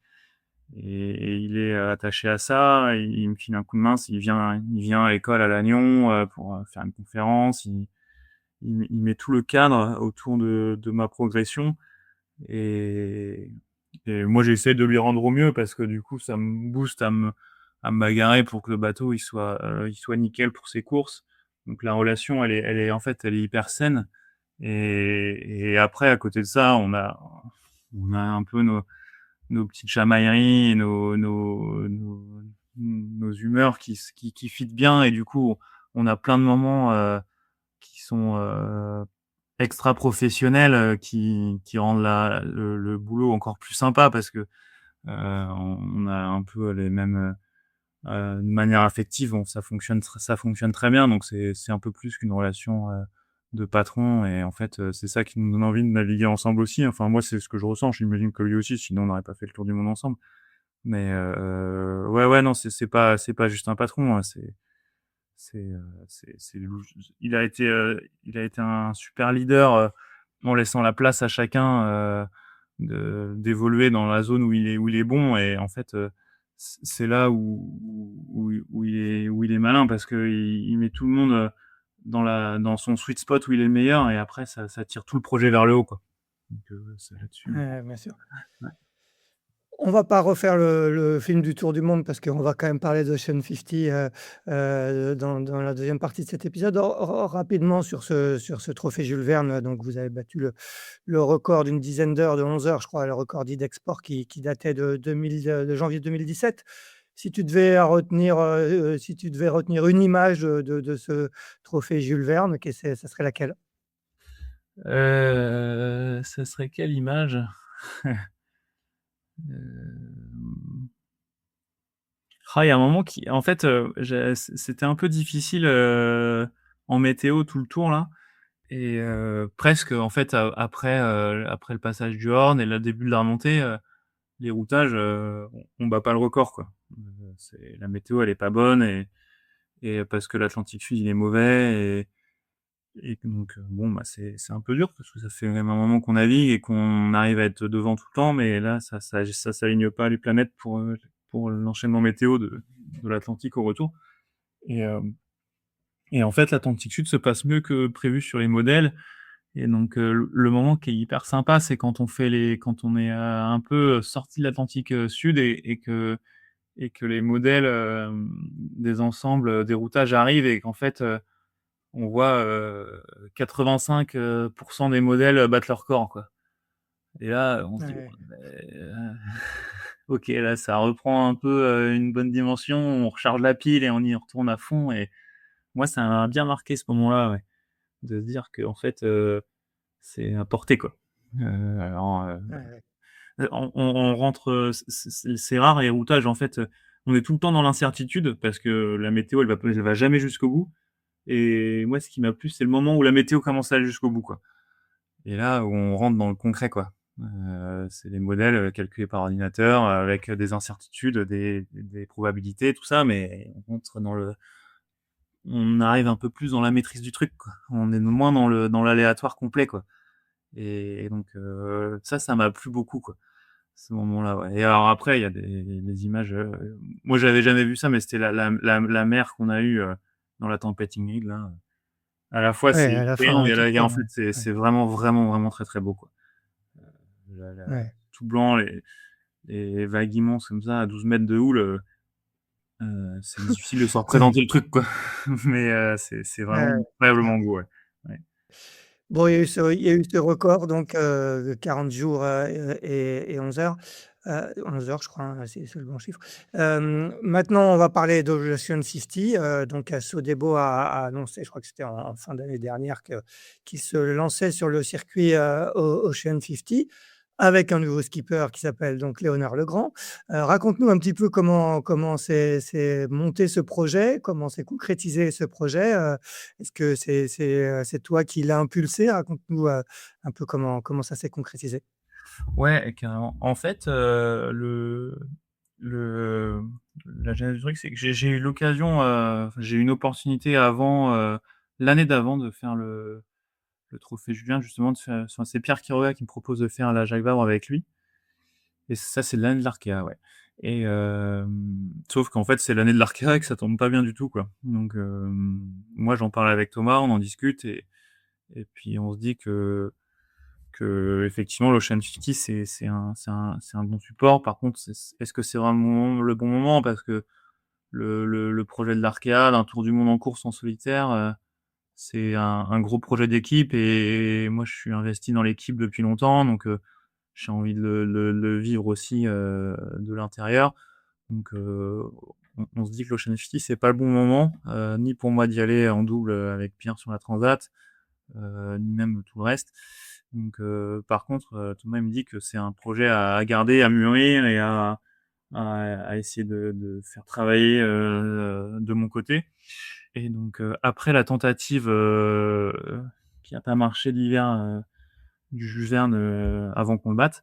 et il est attaché à ça, il me file un coup de main s'il vient à l'école à Lannion pour faire une conférence. Il met tout le cadre autour de ma progression. Et moi j'essaie de lui rendre au mieux parce que du coup ça me booste à me bagarrer pour que le bateau il soit nickel pour ses courses. Donc la relation elle est en fait elle est hyper saine. Et après à côté de ça on a un peu nos petites chamailleries et nos humeurs qui fitent bien. Et du coup on a plein de moments qui sont extra professionnels qui rendent le boulot encore plus sympa parce que on a un peu les mêmes de manière affective, ça fonctionne très bien. Donc c'est un peu plus qu'une relation de patron. Et en fait c'est ça qui nous donne envie de naviguer ensemble aussi. Enfin moi c'est ce que je ressens, j'imagine que lui aussi, sinon on n'aurait pas fait le tour du monde ensemble. Mais ouais non, c'est pas juste un patron, hein, c'est il a été un super leader en laissant la place à chacun d'évoluer dans la zone où il est bon. Et en fait c'est là où il est malin parce que il met tout le monde dans son sweet spot où il est le meilleur. Et après ça tire tout le projet vers le haut, quoi. Donc c'est là-dessus. Ouais, bien sûr. Ouais. On va pas refaire le film du tour du monde parce qu'on va quand même parler d'Ocean 50 dans la deuxième partie de cet épisode. Rapidement sur ce trophée Jules Verne, donc vous avez battu le record d'une dizaine d'heures, de 11 heures, je crois, le record d'e-export qui datait de janvier 2017. Si tu devais retenir une image de ce trophée Jules Verne, ça serait laquelle? Ça serait quelle image? Hem, il y a un moment qui en fait c'était un peu difficile en météo tout le tour là. Et presque en fait après le passage du Horn et le début de la remontée, les routages on bat pas le record, quoi. C'est la météo elle est pas bonne. Et parce que l'Atlantique Sud il est mauvais. Et donc bon bah c'est un peu dur parce que ça fait même un moment qu'on navigue et qu'on arrive à être devant tout le temps. Mais là ça s'aligne pas les planètes pour l'enchaînement météo de l'Atlantique au retour. Et et en fait l'Atlantique Sud se passe mieux que prévu sur les modèles. Et donc le moment qui est hyper sympa, c'est quand on est un peu sorti de l'Atlantique Sud et que les modèles des ensembles des routages arrivent et qu'en fait on voit 85 des modèles battre leur corps, quoi. Et là on se dit Ouais, OK, là ça reprend un peu une bonne dimension, on recharge la pile et on y retourne à fond. Et moi ça m'a bien marqué ce moment-là, ouais, de se dire qu'en fait c'est à portée, quoi. Alors ouais, ouais. on rentre c'est rare les routages, en fait on est tout le temps dans l'incertitude parce que la météo elle va jamais jusqu'au bout. Et moi ce qui m'a plu c'est le moment où la météo commence à aller jusqu'au bout, quoi. Et là où on rentre dans le concret, quoi. C'est des modèles calculés par ordinateur avec des incertitudes, des probabilités, tout ça. Mais on arrive un peu plus dans la maîtrise du truc, quoi. On est moins dans l'aléatoire complet, quoi. Et donc ça m'a plu beaucoup, quoi, ce moment-là, ouais. Et alors après il y a des images moi j'avais jamais vu ça, mais c'était la mer qu'on a eue dans la tempête Ingrid là. À la fois Ouais, c'est à la effrayant fin, et tout en blanc, fait c'est ouais, c'est vraiment, vraiment, vraiment très, très beau, quoi. ouais. Tout blanc, les vagues immenses comme ça à 12 mètres de houle, c'est difficile de se Ouais, représenter le truc, quoi. Mais c'est vraiment ouais, clair. incroyablement beau, ouais. Ouais. Bon, il y a eu ce record, donc 40 jours et 11 heures. 11 heures, je crois, hein, c'est le bon chiffre. Maintenant, on va parler d'Ocean 50. Donc, Sodebo a annoncé, je crois que c'était en fin d'année dernière, qu'il se lançait sur le circuit Ocean 50 avec un nouveau skipper qui s'appelle donc Léonard Legrand. Raconte-nous un petit peu comment s'est monté ce projet, comment s'est concrétisé ce projet. Est-ce que c'est toi qui l'as impulsé? Raconte-nous un peu comment ça s'est concrétisé. Ouais, carrément. En fait, le la genèse du truc, c'est que j'ai eu l'occasion, j'ai eu une opportunité avant, l'année d'avant de faire le trophée Julien, justement de faire c'est Pierre Quiroga qui me propose de faire la Jacques Vabre avec lui et ça, c'est l'année de l'Arkea, ouais et sauf qu'en fait, c'est l'année de l'Arkea et que ça tombe pas bien du tout, quoi. Donc moi, j'en parle avec Thomas, on en discute et puis on se dit que effectivement l'Ocean 50 c'est un bon support. Par contre, est-ce que c'est vraiment le bon moment parce que le projet de l'Arkea, d'un tour du monde en course en solitaire, c'est un gros projet d'équipe et moi je suis investi dans l'équipe depuis longtemps donc j'ai envie de le vivre aussi de l'intérieur. Donc on se dit que l'Ocean 50 c'est pas le bon moment ni pour moi d'y aller en double avec Pierre sur la Transat ni même tout le reste. Donc, par contre, Thomas il me dit que c'est un projet à garder, à mûrir et à essayer de faire travailler de mon côté. Et donc, après la tentative qui n'a pas marché l'hiver du Jules Verne avant qu'on le batte,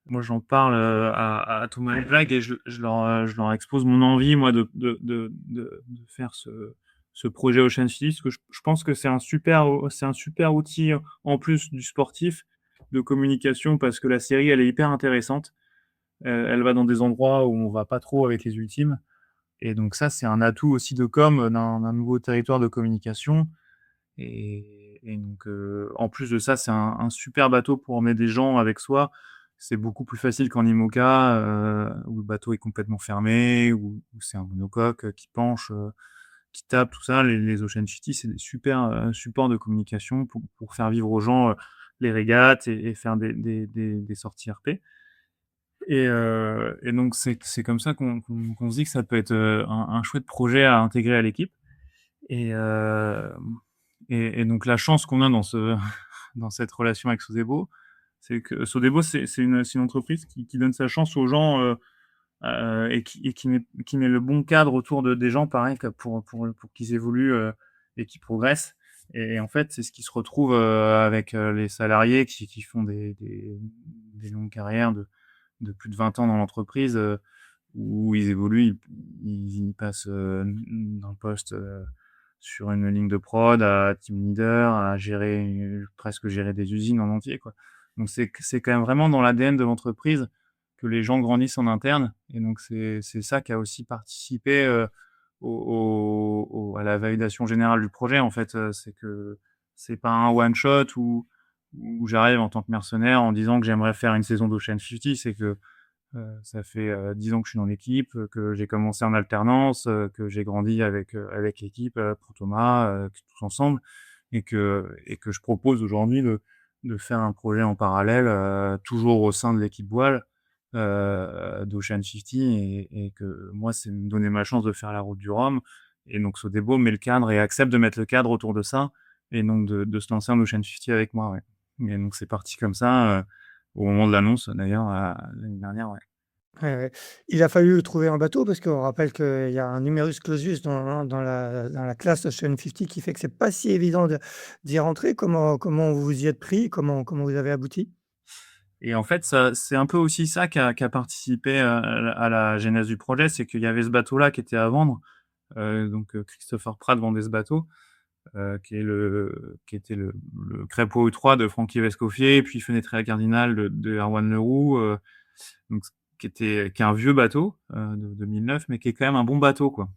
moi j'en parle à Thomas et Blague et je leur expose mon envie, moi, de faire ce projet Ocean City, parce que je pense que c'est un super outil en plus du sportif de communication parce que la série elle est hyper intéressante. Elle va dans des endroits où on va pas trop avec les ultimes et donc ça c'est un atout aussi de com d'un nouveau territoire de communication et donc en plus de ça c'est un super bateau pour emmener des gens avec soi. C'est beaucoup plus facile qu'en IMOCA où le bateau est complètement fermé, où c'est un monocoque qui penche, qui tape, tout ça. Les Ocean City, c'est des super supports de communication pour faire vivre aux gens les régates et faire des sorties RP. Et donc, c'est comme ça qu'on se dit que ça peut être un chouette projet à intégrer à l'équipe. Et, et donc, la chance qu'on a dans cette relation avec Sodebo, c'est que Sodebo, c'est une entreprise qui donne sa chance aux gens et qui met le bon cadre autour des gens, pareil, pour qu'ils évoluent et qu'ils progressent. Et en fait, c'est ce qui se retrouve avec les salariés qui font des longues carrières de plus de 20 ans dans l'entreprise, où ils évoluent, ils passent d'un poste sur une ligne de prod à team leader, à presque gérer des usines en entier, quoi. Donc c'est quand même vraiment dans l'ADN de l'entreprise que les gens grandissent en interne. Et donc c'est ça qui a aussi participé à la validation générale du projet, en fait. C'est que c'est pas un one shot où j'arrive en tant que mercenaire en disant que j'aimerais faire une saison d'Ocean 50. C'est que ça fait 10 ans que je suis dans l'équipe, que j'ai commencé en alternance, que j'ai grandi avec l'équipe, pour Thomas, tous ensemble, et que je propose aujourd'hui de faire un projet en parallèle, toujours au sein de l'équipe voile d'Ocean 50, et que moi, c'est me donner ma chance de faire la route du Rhum. Et donc Sodebo met le cadre et accepte de mettre le cadre autour de ça, et donc de se lancer en Ocean 50 avec moi, ouais. Et donc c'est parti comme ça, au moment de l'annonce d'ailleurs, l'année dernière, ouais. Ouais, ouais. Il a fallu trouver un bateau parce qu'on rappelle qu'il y a un numerus clausus dans la classe Ocean 50 qui fait que c'est pas si évident d'y rentrer. Comment vous y êtes pris? Comment vous avez abouti? Et en fait, ça, c'est un peu aussi ça qui a participé à la genèse du projet, c'est qu'il y avait ce bateau-là qui était à vendre. Donc Christopher Pratt vendait ce bateau, qui était le Crépeau U3 de Francky Vescoffier, puis Fenêtre Cardinal de Erwan Leroux, donc qui est un vieux bateau de 2009, mais qui est quand même un bon bateau, quoi,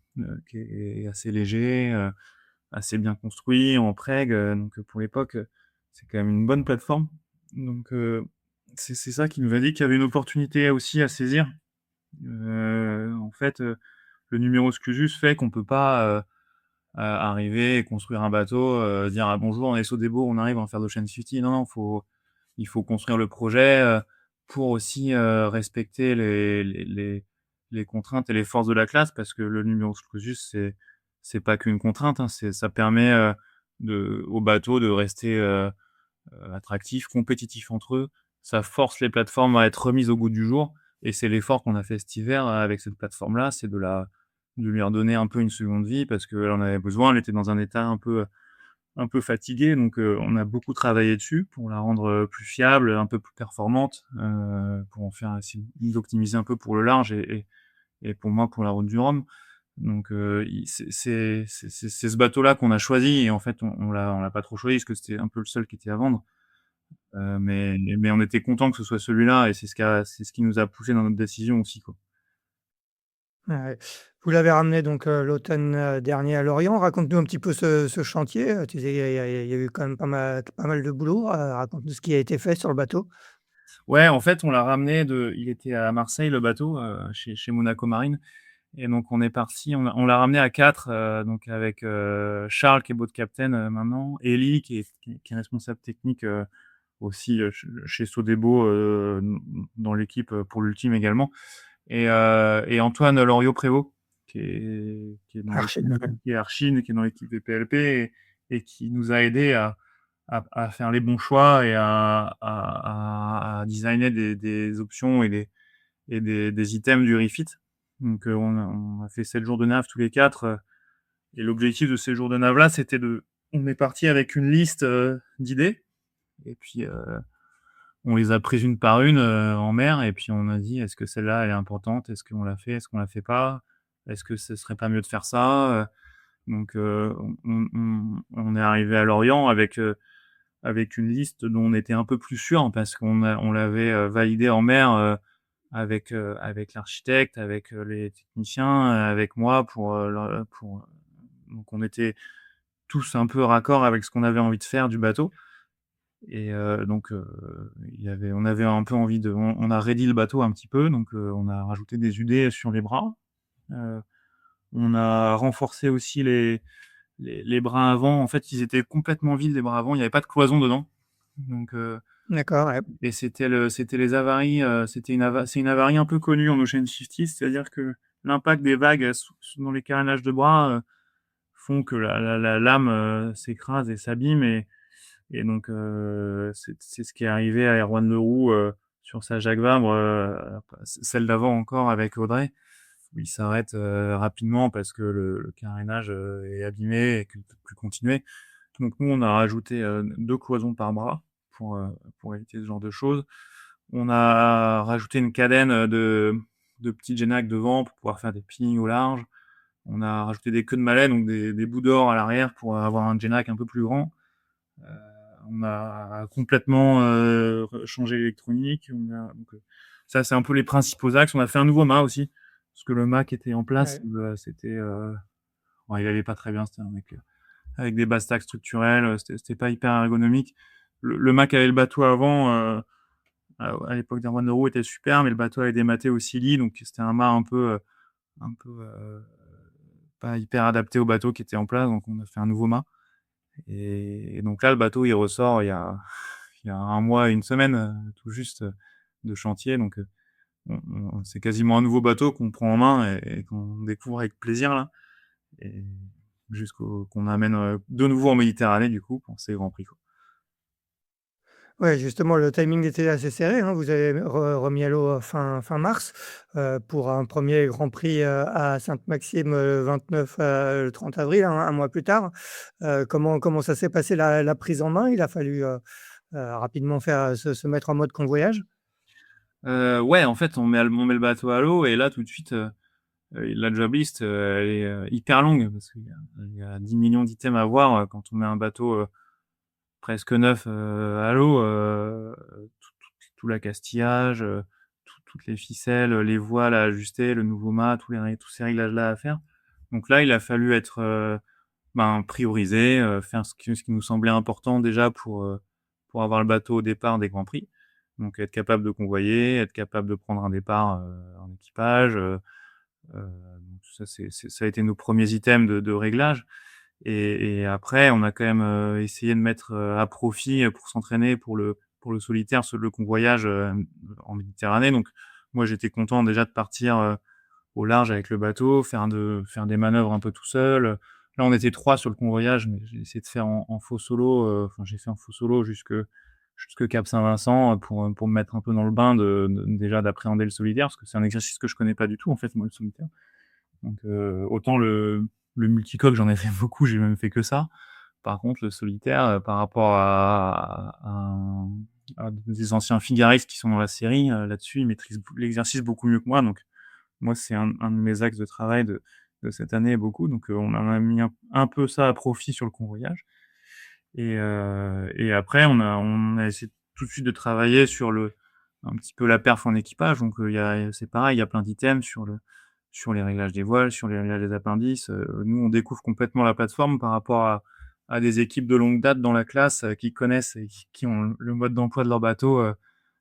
qui est assez léger, assez bien construit en preg, donc pour l'époque, c'est quand même une bonne plateforme. Donc c'est ça qui nous a dit qu'il y avait une opportunité aussi à saisir. En fait, le numerus clausus fait qu'on peut pas arriver et construire un bateau, dire: «Ah bonjour, on est Sodebo, on arrive, on va faire d'Ocean City». Non, non, il faut construire le projet, pour aussi, respecter les contraintes et les forces de la classe parce que le numerus clausus, c'est pas qu'une contrainte, hein, ça permet, aux bateaux de rester, attractifs, compétitifs entre eux. Ça force les plateformes à être remises au goût du jour et c'est l'effort qu'on a fait cet hiver avec cette plateforme-là, c'est de lui redonner un peu une seconde vie parce qu'elle en avait besoin. Elle était dans un état un peu fatiguée, donc on a beaucoup travaillé dessus pour la rendre, plus fiable, un peu plus performante, pour en faire essayer d'optimiser un peu pour le large et pour moi, pour la route du Rhum. Donc il c'est ce bateau-là qu'on a choisi et en fait, on l'a pas trop choisi parce que c'était un peu le seul qui était à vendre. Mais on était content que ce soit celui-là et c'est ce qui nous a poussé dans notre décision aussi, quoi. Ouais. Vous l'avez ramené donc, l'automne, dernier à Lorient. Raconte-nous un petit peu ce chantier, tu disais il y a eu quand même pas mal de boulot. Raconte-nous ce qui a été fait sur le bateau. Ouais, en fait, on l'a ramené il était à Marseille, le bateau, chez Monaco Marine et donc on est parti, on l'a ramené à 4, donc avec, Charles qui est boat captain, maintenant, Élie qui est responsable technique, aussi, chez Sodebo, dans l'équipe, pour l'Ultime également et Antoine Loriot-Prévost qui est dans l'équipe, Archid. qui est Archid, qui est dans l'équipe VPLP et qui nous a aidés à faire les bons choix et à designer des options et des items du refit. Donc, on a fait 7 jours de nav tous les 4, et l'objectif de ces jours de nav là, on est parti avec une liste, d'idées et puis, on les a prises une par une, en mer et puis on a dit: «Est-ce que celle-là, elle est importante? Est-ce qu'on la fait? Est-ce qu'on la fait pas? Est-ce que ce serait pas mieux de faire ça?» Donc, on est arrivé à Lorient avec une liste dont on était un peu plus sûr parce on l'avait, validée en mer, avec l'architecte, avec, les techniciens, avec moi donc on était tous un peu raccord avec ce qu'on avait envie de faire du bateau et donc on avait un peu envie on a raidi le bateau un petit peu, donc on a rajouté des UD sur les bras. Heu, on a renforcé aussi les bras avant. En fait, ils étaient complètement vides, les bras avant, il y avait pas de cloison dedans. Donc D'accord, ouais. et c'était les avaries, c'est une avarie un peu connue en Ocean Safety, c'est-à-dire que l'impact des vagues, dans les carénages de bras, font que la lame, s'écrase et s'abîme et donc c'est ce qui est arrivé à Erwan Leroux, sur sa Jacques Vabre, celle d'avant encore avec Audrey, où il s'arrête, rapidement parce que le carénage, est abîmé et qu'il ne peut plus continuer. Donc nous, on a rajouté, 2 cloisons par bras pour éviter ce genre de choses. On a rajouté une cadène, de petits Genac devant pour pouvoir faire des peelings au large. On a rajouté des queues de malais, donc des bouts d'or à l'arrière pour avoir un Genac un peu plus grand. Euh, on a complètement changé l'électronique. Ça, c'est un peu les principaux axes. On a fait un nouveau mât aussi, parce que le mât qui était en place, Ouais. bon, il allait pas très bien. C'était un mec avec des bases stacks structurelles. C'était pas hyper ergonomique. Le mât qui avait le bateau avant, à l'époque d'Erwan Leroux, était super, mais le bateau avait des matés au Silly, donc c'était un mât un peu pas hyper adapté au bateau qui était en place, donc on a fait un nouveau mât. Et donc là, le bateau, il ressort il y a un mois et une semaine, tout juste, de chantier. Donc, c'est quasiment un nouveau bateau qu'on prend en main et qu'on découvre avec plaisir là. Et qu'on amène de nouveau en Méditerranée du coup pour ces grands prix, quoi. Ouais, justement, le timing était assez serré, hein. Vous avez remis à l'eau, fin mars, pour un premier Grand Prix, à Sainte-Maxime, 29, le 30 avril, un mois plus tard. Comment ça s'est passé la prise en main? Il a fallu, rapidement se mettre en mode convoyage? Ouais, en fait, on met le bateau à l'eau et là tout de suite, la job list, elle est, hyper longue parce qu'il y a 10 millions d'items à voir, quand on met un bateau, presque neuf, à l'eau, tout l'accastillage, toutes les ficelles, les voiles à ajuster, le nouveau mât, tous ces réglages-là à faire. Donc là, il a fallu être, priorisé, faire ce qui nous semblait important déjà pour avoir le bateau au départ des grands prix. Donc être capable de convoyer, être capable de prendre un départ, en équipage, donc ça a été nos premiers items de réglage Et après, on a quand même essayé de mettre à profit pour s'entraîner pour le solitaire, le convoyage en Méditerranée. Donc moi, j'étais content déjà de partir au large avec le bateau, faire des manœuvres un peu tout seul. Là, on était 3 sur le convoyage, mais j'ai essayé de faire en faux solo. Enfin, j'ai fait en faux solo jusque Cap Saint-Vincent pour me mettre un peu dans le bain déjà d'appréhender le solitaire, parce que c'est un exercice que je connais pas du tout en fait, moi, le solitaire. Donc autant le multicoque, j'en ai fait beaucoup, j'ai même fait que ça. Par contre, le solitaire, par rapport à des anciens figaristes qui sont dans la série, là-dessus, ils maîtrisent l'exercice beaucoup mieux que moi. Donc moi, c'est un de mes axes de travail de cette année beaucoup. Donc on en a mis un peu ça à profit sur le convoyage. Et après, on a essayé tout de suite de travailler sur un petit peu la perf en équipage. Donc c'est pareil, il y a plein d'items sur les réglages des voiles, sur les réglages des appendices. Nous, on découvre complètement la plateforme par rapport à des équipes de longue date dans la classe qui connaissent et qui ont le mode d'emploi de leur bateau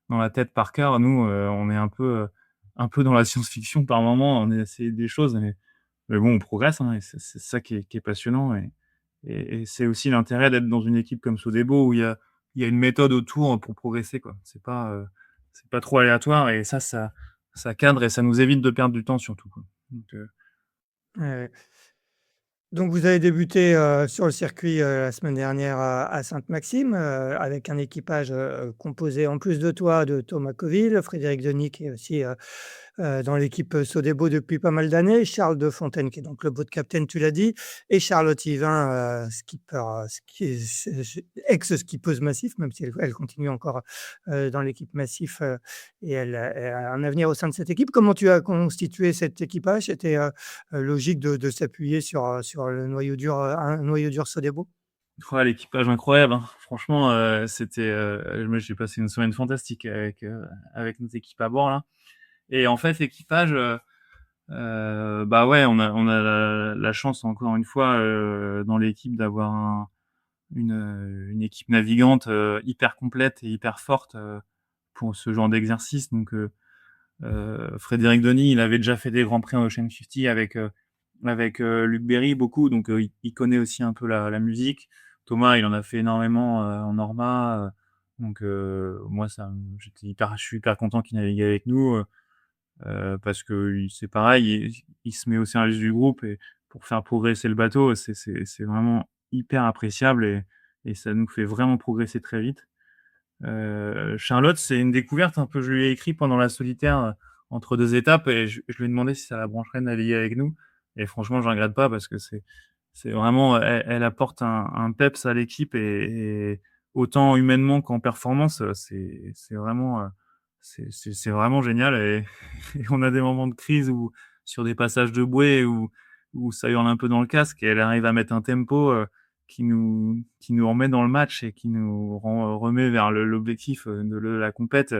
dans la tête par cœur. Nous, on est un peu dans la science-fiction par moment. On essaie des choses, mais bon, on progresse, hein, et c'est ça qui est passionnant. Et c'est aussi l'intérêt d'être dans une équipe comme Sodebo où il y a une méthode autour pour progresser, quoi. C'est pas trop aléatoire, et ça cadre et ça nous évite de perdre du temps surtout, quoi. Donc, Ouais, ouais. Donc vous avez débuté, sur le circuit, la semaine dernière à Sainte-Maxime, avec un équipage, composé en plus de toi, de Thomas Coville, Frédéric Denis qui est aussi, dans l'équipe Sodebo depuis pas mal d'années, Charles de Fontaine qui est donc le boat captain, tu l'as dit, et Charlotte Yvain, skipper, ex-skippeuse Massif, même si elle continue encore dans l'équipe Massif, et elle a un avenir au sein de cette équipe. Comment tu as constitué cet équipage? C'était logique de s'appuyer sur le noyau dur, un noyau dur Sodebo? ouais, l'équipage incroyable, hein. Franchement, moi, j'ai passé une semaine fantastique avec notre équipe à bord là. Et en fait, l'équipage, bah ouais, on a la chance encore une fois dans l'équipe d'avoir une équipe navigante hyper complète et hyper forte pour ce genre d'exercice. Donc Frédéric Denis, il avait déjà fait des grands prix en Ocean 50 avec Luc Berry beaucoup, donc il connaît aussi un peu la musique. Thomas, il en a fait énormément en Norma, donc moi je suis hyper content qu'il navigue avec nous. Parce que c'est pareil, il se met au service du groupe, et pour faire progresser le bateau, c'est vraiment hyper appréciable, et ça nous fait vraiment progresser très vite. Charlotte, c'est une découverte un peu. Je lui ai écrit pendant la solitaire entre deux étapes, et je lui ai demandé si ça la brancherait de naviguer avec nous. Et franchement, je regrette pas parce que c'est vraiment, elle apporte un peps à l'équipe, et autant humainement qu'en performance, c'est vraiment, c'est vraiment génial. Et on a des moments de crise où, sur des passages de bouée où ça hurle un peu dans le casque, et elle arrive à mettre un tempo qui nous remet dans le match et qui nous remet vers l'objectif de la compète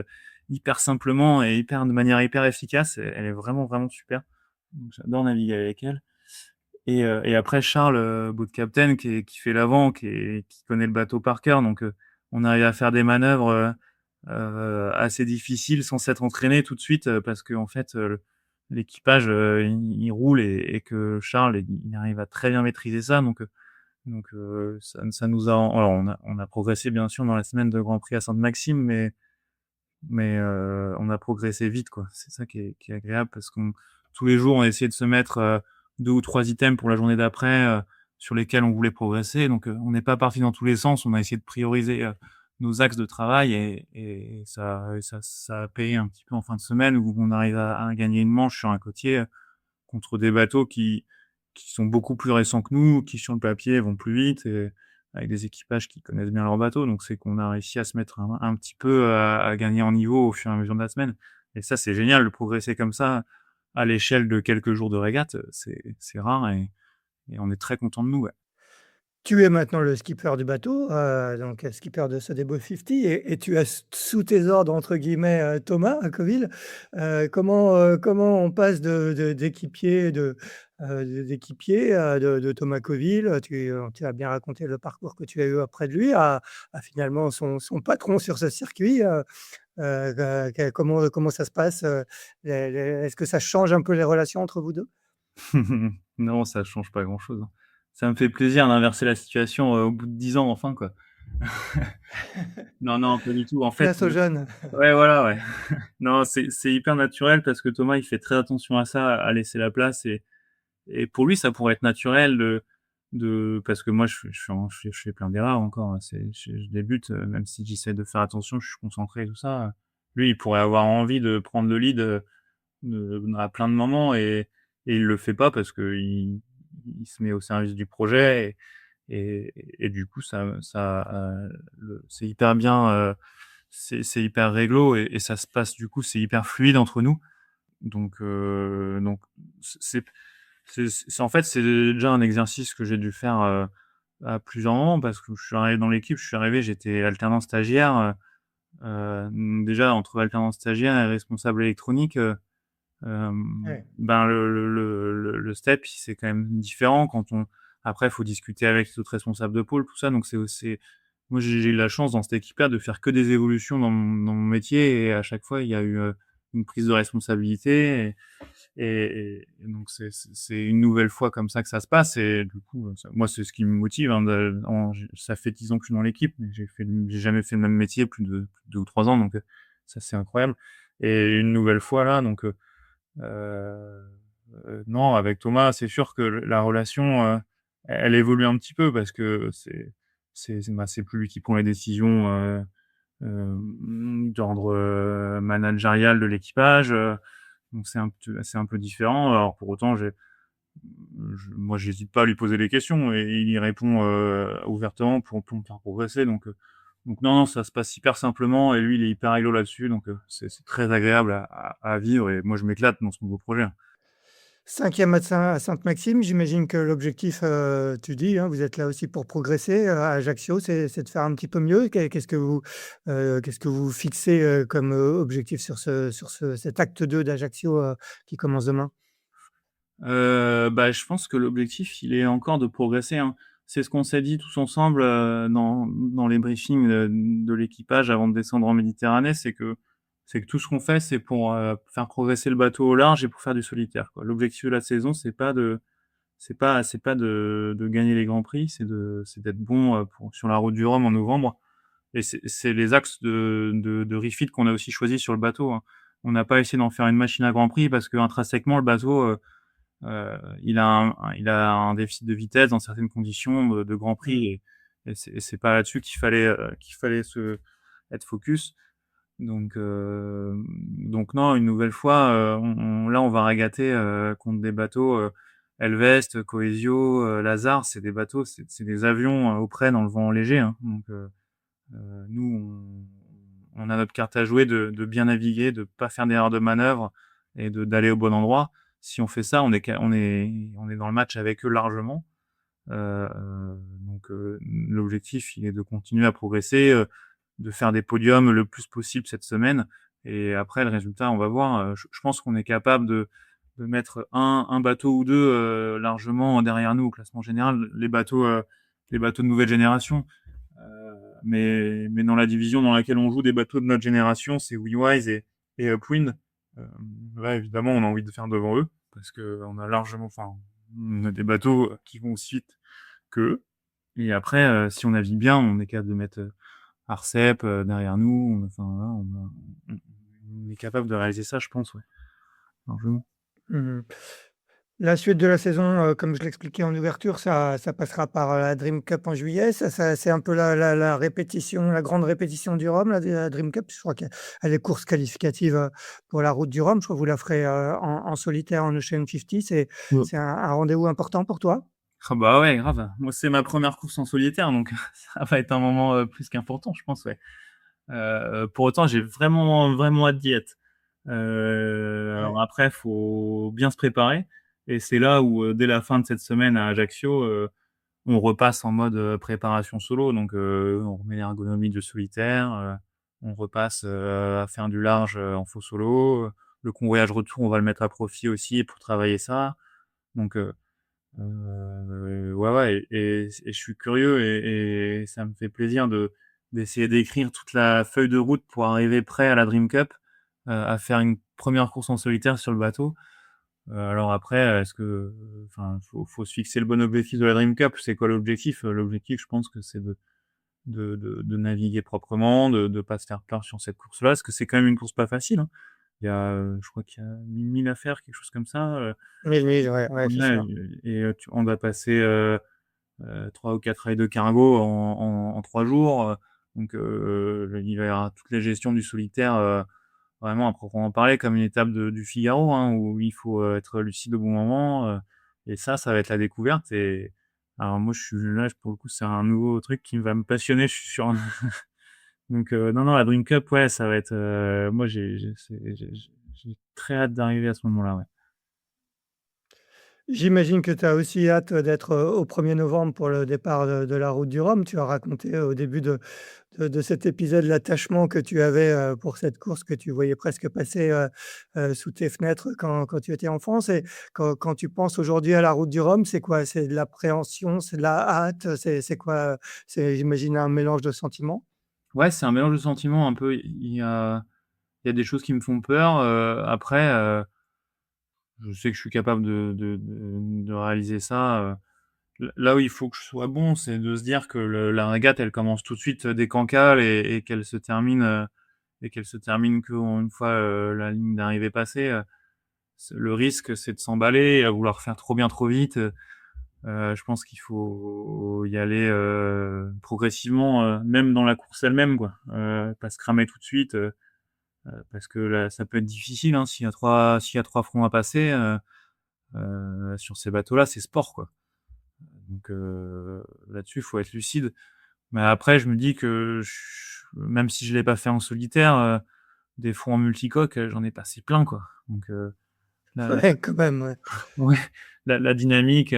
hyper simplement et de manière hyper efficace. Elle est vraiment, vraiment super. Donc, j'adore naviguer avec elle. Et après, Charles, boat captain, qui fait l'avant, qui connaît le bateau par cœur. Donc, on arrive à faire des manœuvres assez difficiles sans s'être entraîné tout de suite, parce que en fait, l'équipage, il roule, et que Charles, il arrive à très bien maîtriser ça. Donc ça nous a... Alors, on a progressé bien sûr dans la semaine de Grand Prix à Sainte-Maxime, mais on a progressé vite, quoi. C'est ça qui est agréable, parce qu'on tous les jours on essayait de se mettre 2 ou 3 items pour la journée d'après sur lesquels on voulait progresser. Donc on n'est pas parti dans tous les sens. On a essayé de prioriser nos axes de travail, et ça a payé un petit peu en fin de semaine, où on arrive à gagner une manche sur un côtier contre des bateaux qui sont beaucoup plus récents que nous, qui sur le papier vont plus vite, et avec des équipages qui connaissent bien leur bateau. Donc c'est qu'on a réussi à se mettre un petit peu à gagner en niveau au fur et à mesure de la semaine. Et ça, c'est génial de progresser comme ça à l'échelle de quelques jours de régate. C'est rare, et on est très content de nous, ouais. Tu es maintenant le skipper du bateau, donc skipper de Sodebo 50, et tu as sous tes ordres, entre guillemets, Thomas Coville. Comment on passe d'équipier de Thomas Coville, tu as bien raconté le parcours que tu as eu auprès de lui, à finalement son patron sur ce circuit. Comment ça se passe? Est-ce que ça change un peu les relations entre vous deux? Non, ça change pas grand-chose, hein. ça me fait plaisir d'inverser la situation, au bout de 10 ans enfin, quoi. Non, non, pas du tout. En fait, Place aux jeunes. ouais, voilà, ouais. Non, c'est hyper naturel parce que Thomas, il fait très attention à ça, à laisser la place et pour lui, ça pourrait être naturel parce que moi, je fais plein d'erreurs encore, hein. Je débute, même si j'essaie de faire attention, je suis concentré et tout ça. Lui, il pourrait avoir envie de prendre le lead, à plein de moments et il le fait pas parce que il se met au service du projet et du coup, c'est hyper bien, c'est hyper réglo et ça se passe, du coup, c'est hyper fluide entre nous. Donc c'est en fait, c'est déjà un exercice que j'ai dû faire, à plusieurs moments parce que je suis arrivé dans l'équipe, j'étais alternant stagiaire, déjà entre alternant stagiaire et responsable électronique, Ouais. ben, le step, c'est quand même différent quand on après, il faut discuter avec les autres responsables de pôle, tout ça, donc c'est moi, j'ai eu la chance dans cette équipe-là de faire que des évolutions dans mon métier et à chaque fois, il y a eu, une prise de responsabilité et donc c'est une nouvelle fois comme ça que ça se passe et du coup, moi, c'est ce qui me motive, hein, ça fait 10 ans que je suis dans l'équipe, mais j'ai jamais fait le même métier plus de 2 ou 3 ans, donc ça, c'est incroyable et une nouvelle fois là, donc Heu non, avec Thomas, c'est sûr que la relation, elle évolue un petit peu parce que c'est plus lui qui prend les décisions, d'ordre, managérial de l'équipage, donc c'est un peu différent. Alors pour autant, moi, j'hésite pas à lui poser des questions et il y répond, ouvertement pour me faire progresser donc non, non, ça se passe hyper simplement et lui, il est hyper réglo là-dessus donc c'est très agréable à vivre et moi, je m'éclate dans ce nouveau projet. 5e à Sainte-Maxime, j'imagine que l'objectif, tu dis, hein, vous êtes là aussi pour progresser, à Ajaccio, c'est de faire un petit peu mieux? Qu'est-ce que vous fixez, comme, objectif sur cet acte 2 d'Ajaccio, qui commence demain? Bah, je pense que l'objectif, il est encore de progresser, hein. C'est ce qu'on s'est dit tous ensemble, dans les briefings, de l'équipage avant de descendre en Méditerranée, c'est que tout ce qu'on fait, c'est pour, faire progresser le bateau au large et pour faire du solitaire, quoi. L'objectif de la saison, c'est pas de gagner les grands prix, c'est d'être bon, sur la route du Rhum en novembre et c'est les axes de refit qu'on a aussi choisis sur le bateau, hein. On n'a pas essayé d'en faire une machine à grand prix parce qu'intrinsèquement, le bateau, il a un déficit de vitesse dans certaines conditions de Grand Mmh. Prix et c'est pas là-dessus qu'il fallait se être focus. Donc non, une nouvelle fois, là, on va régater contre des bateaux Helvest, Coesio, Lazare. C'est des bateaux, c'est des avions au près dans le vent léger, hein. Nous, on a notre carte à jouer de bien naviguer, de pas faire d'erreur de manœuvre et d'aller au bon endroit. Si on fait ça, on est dans le match avec eux largement. L'objectif, il est de continuer à progresser, de faire des podiums le plus possible cette semaine et après le résultat, on va voir. Je pense qu'on est capable de mettre un bateau ou 2 largement derrière nous au classement général, les bateaux de nouvelle génération. Mais dans la division dans laquelle on joue des bateaux de notre génération, c'est WeWise et Upwind. Là, évidemment, on a envie de faire devant eux parce qu'on a largement, enfin, on a des bateaux qui vont aussi vite qu'eux. Et après, si on navigue bien, on est capable de mettre Arcep derrière nous. Enfin, voilà, on est capable de réaliser ça, je pense, ouais, largement. Mmh. La suite de la saison, comme je l'expliquais en ouverture, ça passera par, la Dream Cup en juillet. Ça c'est un peu la répétition, la grande répétition du Rhum, la Dream Cup. Je crois qu'elle est course qualificative, pour la route du Rhum. Je crois que vous la ferez, en solitaire en Ocean 50. Ouais. C'est un rendez-vous important pour toi? Ah bah ouais, grave. Moi, c'est ma première course en solitaire, donc ça va être un moment plus qu'important, je pense, ouais. Pour autant, j'ai vraiment, vraiment hâte d'y être. Ouais. Alors après, faut bien se préparer et c'est là où, dès la fin de cette semaine à Ajaccio, on repasse en mode, préparation solo. Donc, on remet l'ergonomie de solitaire, on repasse, à faire du large, en faux solo. Le convoyage retour, on va le mettre à profit aussi pour travailler ça. Donc, ouais, ouais et je suis curieux et ça me fait plaisir d'essayer d'écrire toute la feuille de route pour arriver prêt à la Dream Cup, à faire une première course en solitaire sur le bateau. Alors après, est-ce que, enfin, faut se fixer le bon objectif de la Dream Cup. C'est quoi l'objectif? L'objectif, je pense que c'est de naviguer proprement, de pas se faire peur sur cette course-là, parce que c'est quand même une course pas facile, hein. Il y a, je crois qu'il y a 1000 milles à faire, quelque chose comme ça, Oui, ouais, ouais, c'est ouais, sûr. et on doit passer 3 ou 4 rails de cargo en 3 jours. Donc il va y avoir toute la gestion du solitaire, vraiment à proprement parler, comme une étape du Figaro, hein, où il faut être lucide au bon moment. Et ça va être la découverte. Et alors moi, je suis là, pour le coup, c'est un nouveau truc qui va me passionner. Je suis sur un... Donc non, non, la Dream Cup, ouais, ça va être... moi, j'ai très hâte d'arriver à ce moment-là, ouais. J'imagine que tu as aussi hâte d'être, au 1er novembre pour le départ de la route du Rhum. Tu as raconté au début de cet épisode l'attachement que tu avais, pour cette course que tu voyais presque passer, sous tes fenêtres quand tu étais en France. Et quand tu penses aujourd'hui à la route du Rhum, c'est quoi? C'est de l'appréhension, c'est de la hâte, c'est quoi? C'est, j'imagine, un mélange de sentiments? Ouais, c'est un mélange de sentiments un peu. Il y a des choses qui me font peur. Après, je sais que je suis capable de réaliser ça. Là où il faut que je sois bon, c'est de se dire que la régate, elle commence tout de suite dès Cancale, et qu'elle se termine qu'une fois la ligne d'arrivée passée. Le risque, c'est de s'emballer et à vouloir faire trop bien trop vite. Je pense qu'il faut y aller progressivement, même dans la course elle-même, quoi. Pas se cramer tout de suite, parce que là, ça peut être difficile, hein, s'il y a trois fronts à passer. Sur ces bateaux-là, c'est sport, quoi. Donc là-dessus, il faut être lucide. Mais après, je me dis que même si je l'ai pas fait en solitaire, des fronts en multicoque, j'en ai passé plein, quoi. Donc la, Ouais, quand même, ouais. ouais, la dynamique,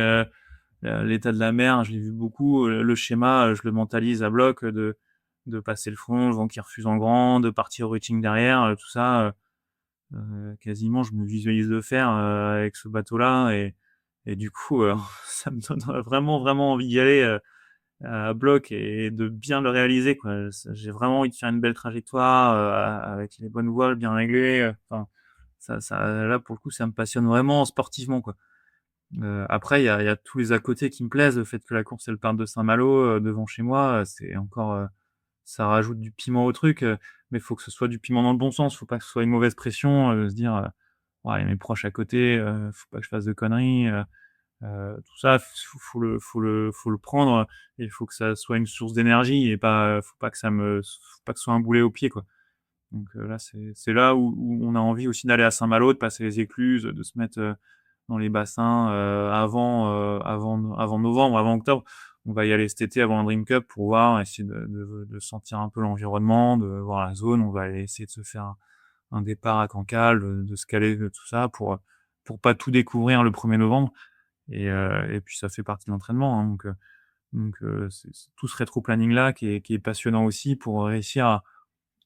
l'état de la mer, je l'ai vu beaucoup. Le schéma, je le mentalise à bloc, de passer le front, le vent qui refuse en grand, de partir au reaching derrière, tout ça. Quasiment, je me visualise le faire avec ce bateau-là, et du coup, ça me donne vraiment, vraiment envie d'y aller à bloc et de bien le réaliser, quoi. J'ai vraiment envie de faire une belle trajectoire avec les bonnes voiles bien réglées. Enfin, là pour le coup, ça me passionne vraiment sportivement, quoi. Après, il y a tous les à côté qui me plaisent. Le fait que la course elle parte de Saint-Malo devant chez moi, c'est encore, ça rajoute du piment au truc. Mais il faut que ce soit du piment dans le bon sens. Faut pas que ce soit une mauvaise pression, de se dire ouais, il y a mes proches à côté, faut pas que je fasse de conneries. Tout ça, faut le prendre, et il faut que ça soit une source d'énergie, et pas, faut pas que ce soit un boulet au pied, quoi. Donc là, c'est là où on a envie aussi d'aller à Saint-Malo, de passer les écluses, de se mettre dans les bassins avant novembre, avant octobre. On va y aller cet été avant la Dream Cup pour voir, essayer de sentir un peu l'environnement, de voir la zone. On va aller essayer de se faire un départ à Cancale, de se caler, de tout ça pour pas tout découvrir le 1er novembre. Et puis ça fait partie de l'entraînement, hein. Donc c'est tout ce rétro-planning là qui est passionnant aussi, pour réussir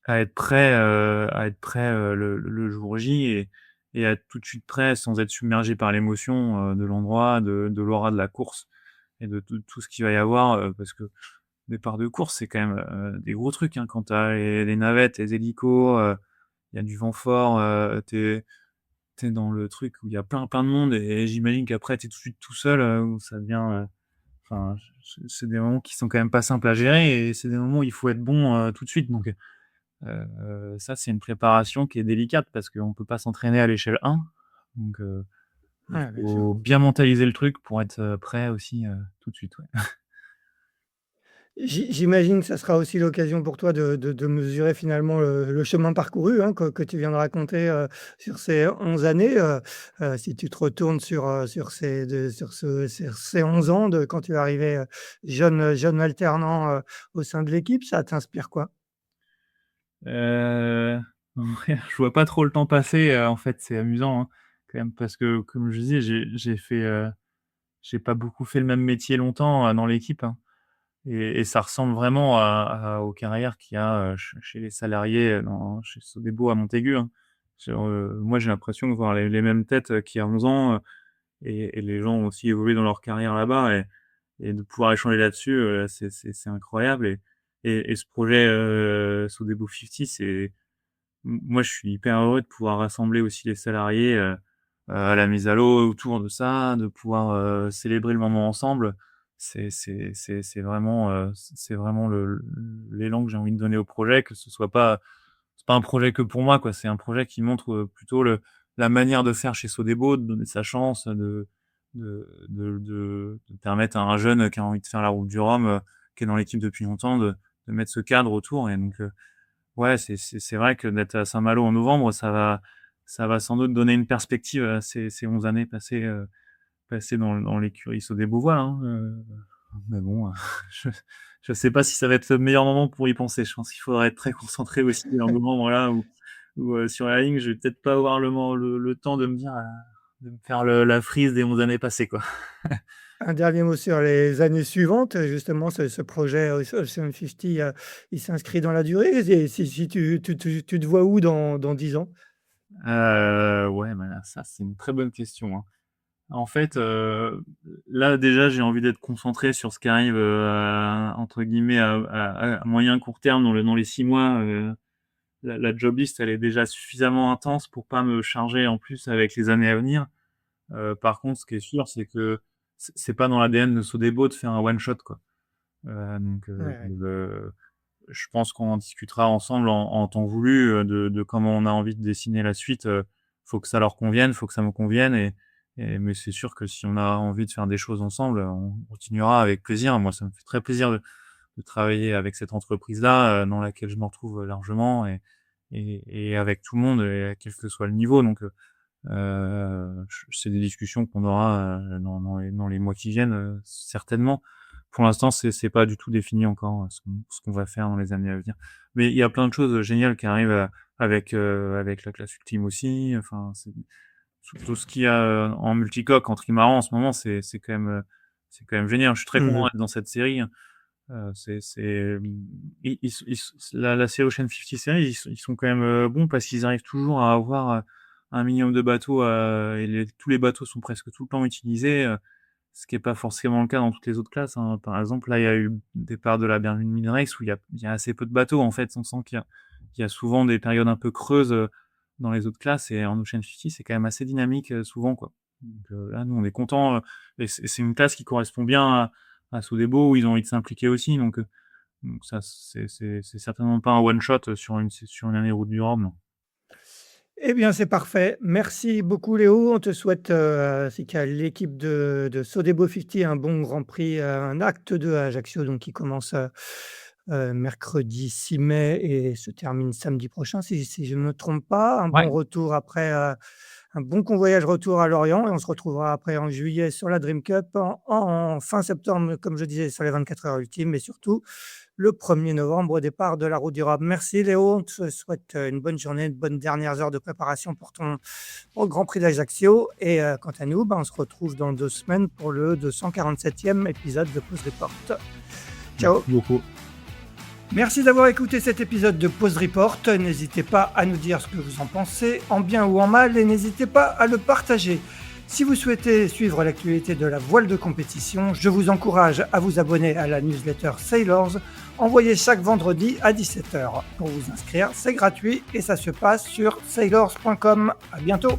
à être prêt le jour J, et à être tout de suite prêt sans être submergé par l'émotion de l'endroit, de l'aura de la course, et de tout ce qu'il va y avoir, parce que départ de course, c'est quand même des gros trucs, hein. Quand t'as les navettes, les hélicos, il y a du vent fort, t'es dans le truc où il y a plein de monde, et j'imagine qu'après t'es tout de suite tout seul, où ça devient, enfin, c'est des moments qui sont quand même pas simples à gérer, et c'est des moments où il faut être bon tout de suite. Donc ça, c'est une préparation qui est délicate, parce qu'on peut pas s'entraîner à l'échelle 1. Donc il Ouais, bien sûr. faut bien mentaliser le truc pour être prêt aussi tout de suite, ouais. J'imagine que ça sera aussi l'occasion pour toi de mesurer finalement le chemin parcouru, hein, que tu viens de raconter, sur ces 11 années. Si tu te retournes sur ces 11 ans de quand tu es arrivé, jeune alternant, au sein de l'équipe, ça t'inspire quoi? Heu, ouais, je vois pas trop le temps passer, en fait, c'est amusant, hein, quand même, parce que comme je disais, j'ai pas beaucoup fait le même métier longtemps dans l'équipe, hein. Et ça ressemble vraiment aux carrières qu'il y a chez les salariés chez Sodebo à Montaigu, hein. Moi, j'ai l'impression de voir les mêmes têtes qu'il y a 11 ans, et les gens ont aussi évolué dans leur carrière là-bas, et de pouvoir échanger là-dessus, c'est incroyable. Et ce projet Sodebo 50, moi, je suis hyper heureux de pouvoir rassembler aussi les salariés à la mise à l'eau autour de ça, de pouvoir célébrer le moment ensemble. C'est vraiment l'élan que j'ai envie de donner au projet, que ce soit pas c'est pas un projet que pour moi, quoi. C'est un projet qui montre plutôt la manière de faire chez Sodebo, de donner sa chance, de permettre à un jeune qui a envie de faire la route du Rhum, qui est dans l'équipe depuis longtemps, de mettre ce cadre autour. Et donc, ouais, c'est vrai que d'être à Saint-Malo en novembre, ça va sans doute donner une perspective à ces 11 années passées dans l'écurie Sodebo, voilà, hein. Mais bon, je sais pas si ça va être le meilleur moment pour y penser. Je pense qu'il faudra être très concentré aussi en novembre là où sur la ligne, je vais peut-être pas avoir le temps de me dire, de me faire la frise des 11 années passées, quoi. Un dernier mot sur les années suivantes, justement, ce projet Ocean 50, il s'inscrit dans la durée et si tu te vois où dans 10 ans? Ouais, bah, là, ça, c'est une très bonne question, hein. En fait, là, déjà, j'ai envie d'être concentré sur ce qui arrive, entre guillemets, à moyen court terme dans les 6 mois. La job list, elle est déjà suffisamment intense pour pas me charger en plus avec les années à venir. Par contre, ce qui est sûr, c'est que c'est pas dans l'ADN de Sodebo de faire un one shot, quoi. Donc, Ouais, ouais. je pense qu'on en discutera ensemble en temps voulu, de comment on a envie de dessiner la suite. Faut que ça leur convienne, faut que ça me convienne mais c'est sûr que si on a envie de faire des choses ensemble, on continuera avec plaisir. Moi, ça me fait très plaisir de travailler avec cette entreprise-là, dans laquelle je me retrouve largement et avec tout le monde et quel que soit le niveau. Donc, c'est des discussions qu'on aura dans les mois qui viennent, certainement. Pour l'instant, c'est pas du tout défini encore ce qu'on va faire dans les années à venir. Mais il y a plein de choses géniales qui arrivent avec la classe ultime aussi. Enfin, tout ce qu'il y a en multicoque, en trimaran en ce moment, c'est quand même génial. Je suis très content Mmh. d'être dans cette série. La série Ocean 50 Series, ils sont quand même bons parce qu'ils arrivent toujours à avoir un minimum de bateaux et tous les bateaux sont presque tout le temps utilisés, ce qui est pas forcément le cas dans toutes les autres classes, hein. Par exemple, là, il y a eu le départ de la Birmingham Rex où il y a assez peu de bateaux en fait. On sent qu'il y a souvent des périodes un peu creuses dans les autres classes et en Ocean 50, c'est quand même assez dynamique souvent, quoi. Donc là, nous, on est contents et c'est une classe qui correspond bien à Sodebo où ils ont envie de s'impliquer aussi. Donc ça, c'est certainement pas un one shot sur une année route du Rhum, non. Eh bien, c'est parfait. Merci beaucoup Léo. On te souhaite, ainsi qu'à l'équipe de Sodebo 50 un bon Grand Prix, un acte 2 à Ajaccio donc qui commence, mercredi 6 mai et se termine samedi prochain si je ne me trompe pas. Un Ouais. bon retour après, un bon convoyage retour à Lorient et on se retrouvera après en juillet sur la Dream Cup, en fin septembre, comme je disais, sur les 24 heures ultimes et surtout le 1er novembre au départ de la Route du Rhum. Merci Léo, on te souhaite une bonne journée, de bonnes dernières heures de préparation pour le Grand Prix d'Ajaccio et quant à nous, on se retrouve dans 2 semaines pour le 247e épisode de Pause Report. Ciao. Merci beaucoup. Merci d'avoir écouté cet épisode de Pause Report. N'hésitez pas à nous dire ce que vous en pensez, en bien ou en mal, et n'hésitez pas à le partager. Si vous souhaitez suivre l'actualité de la voile de compétition, je vous encourage à vous abonner à la newsletter Sailors, envoyée chaque vendredi à 17h. Pour vous inscrire, c'est gratuit et ça se passe sur sailors.com. À bientôt.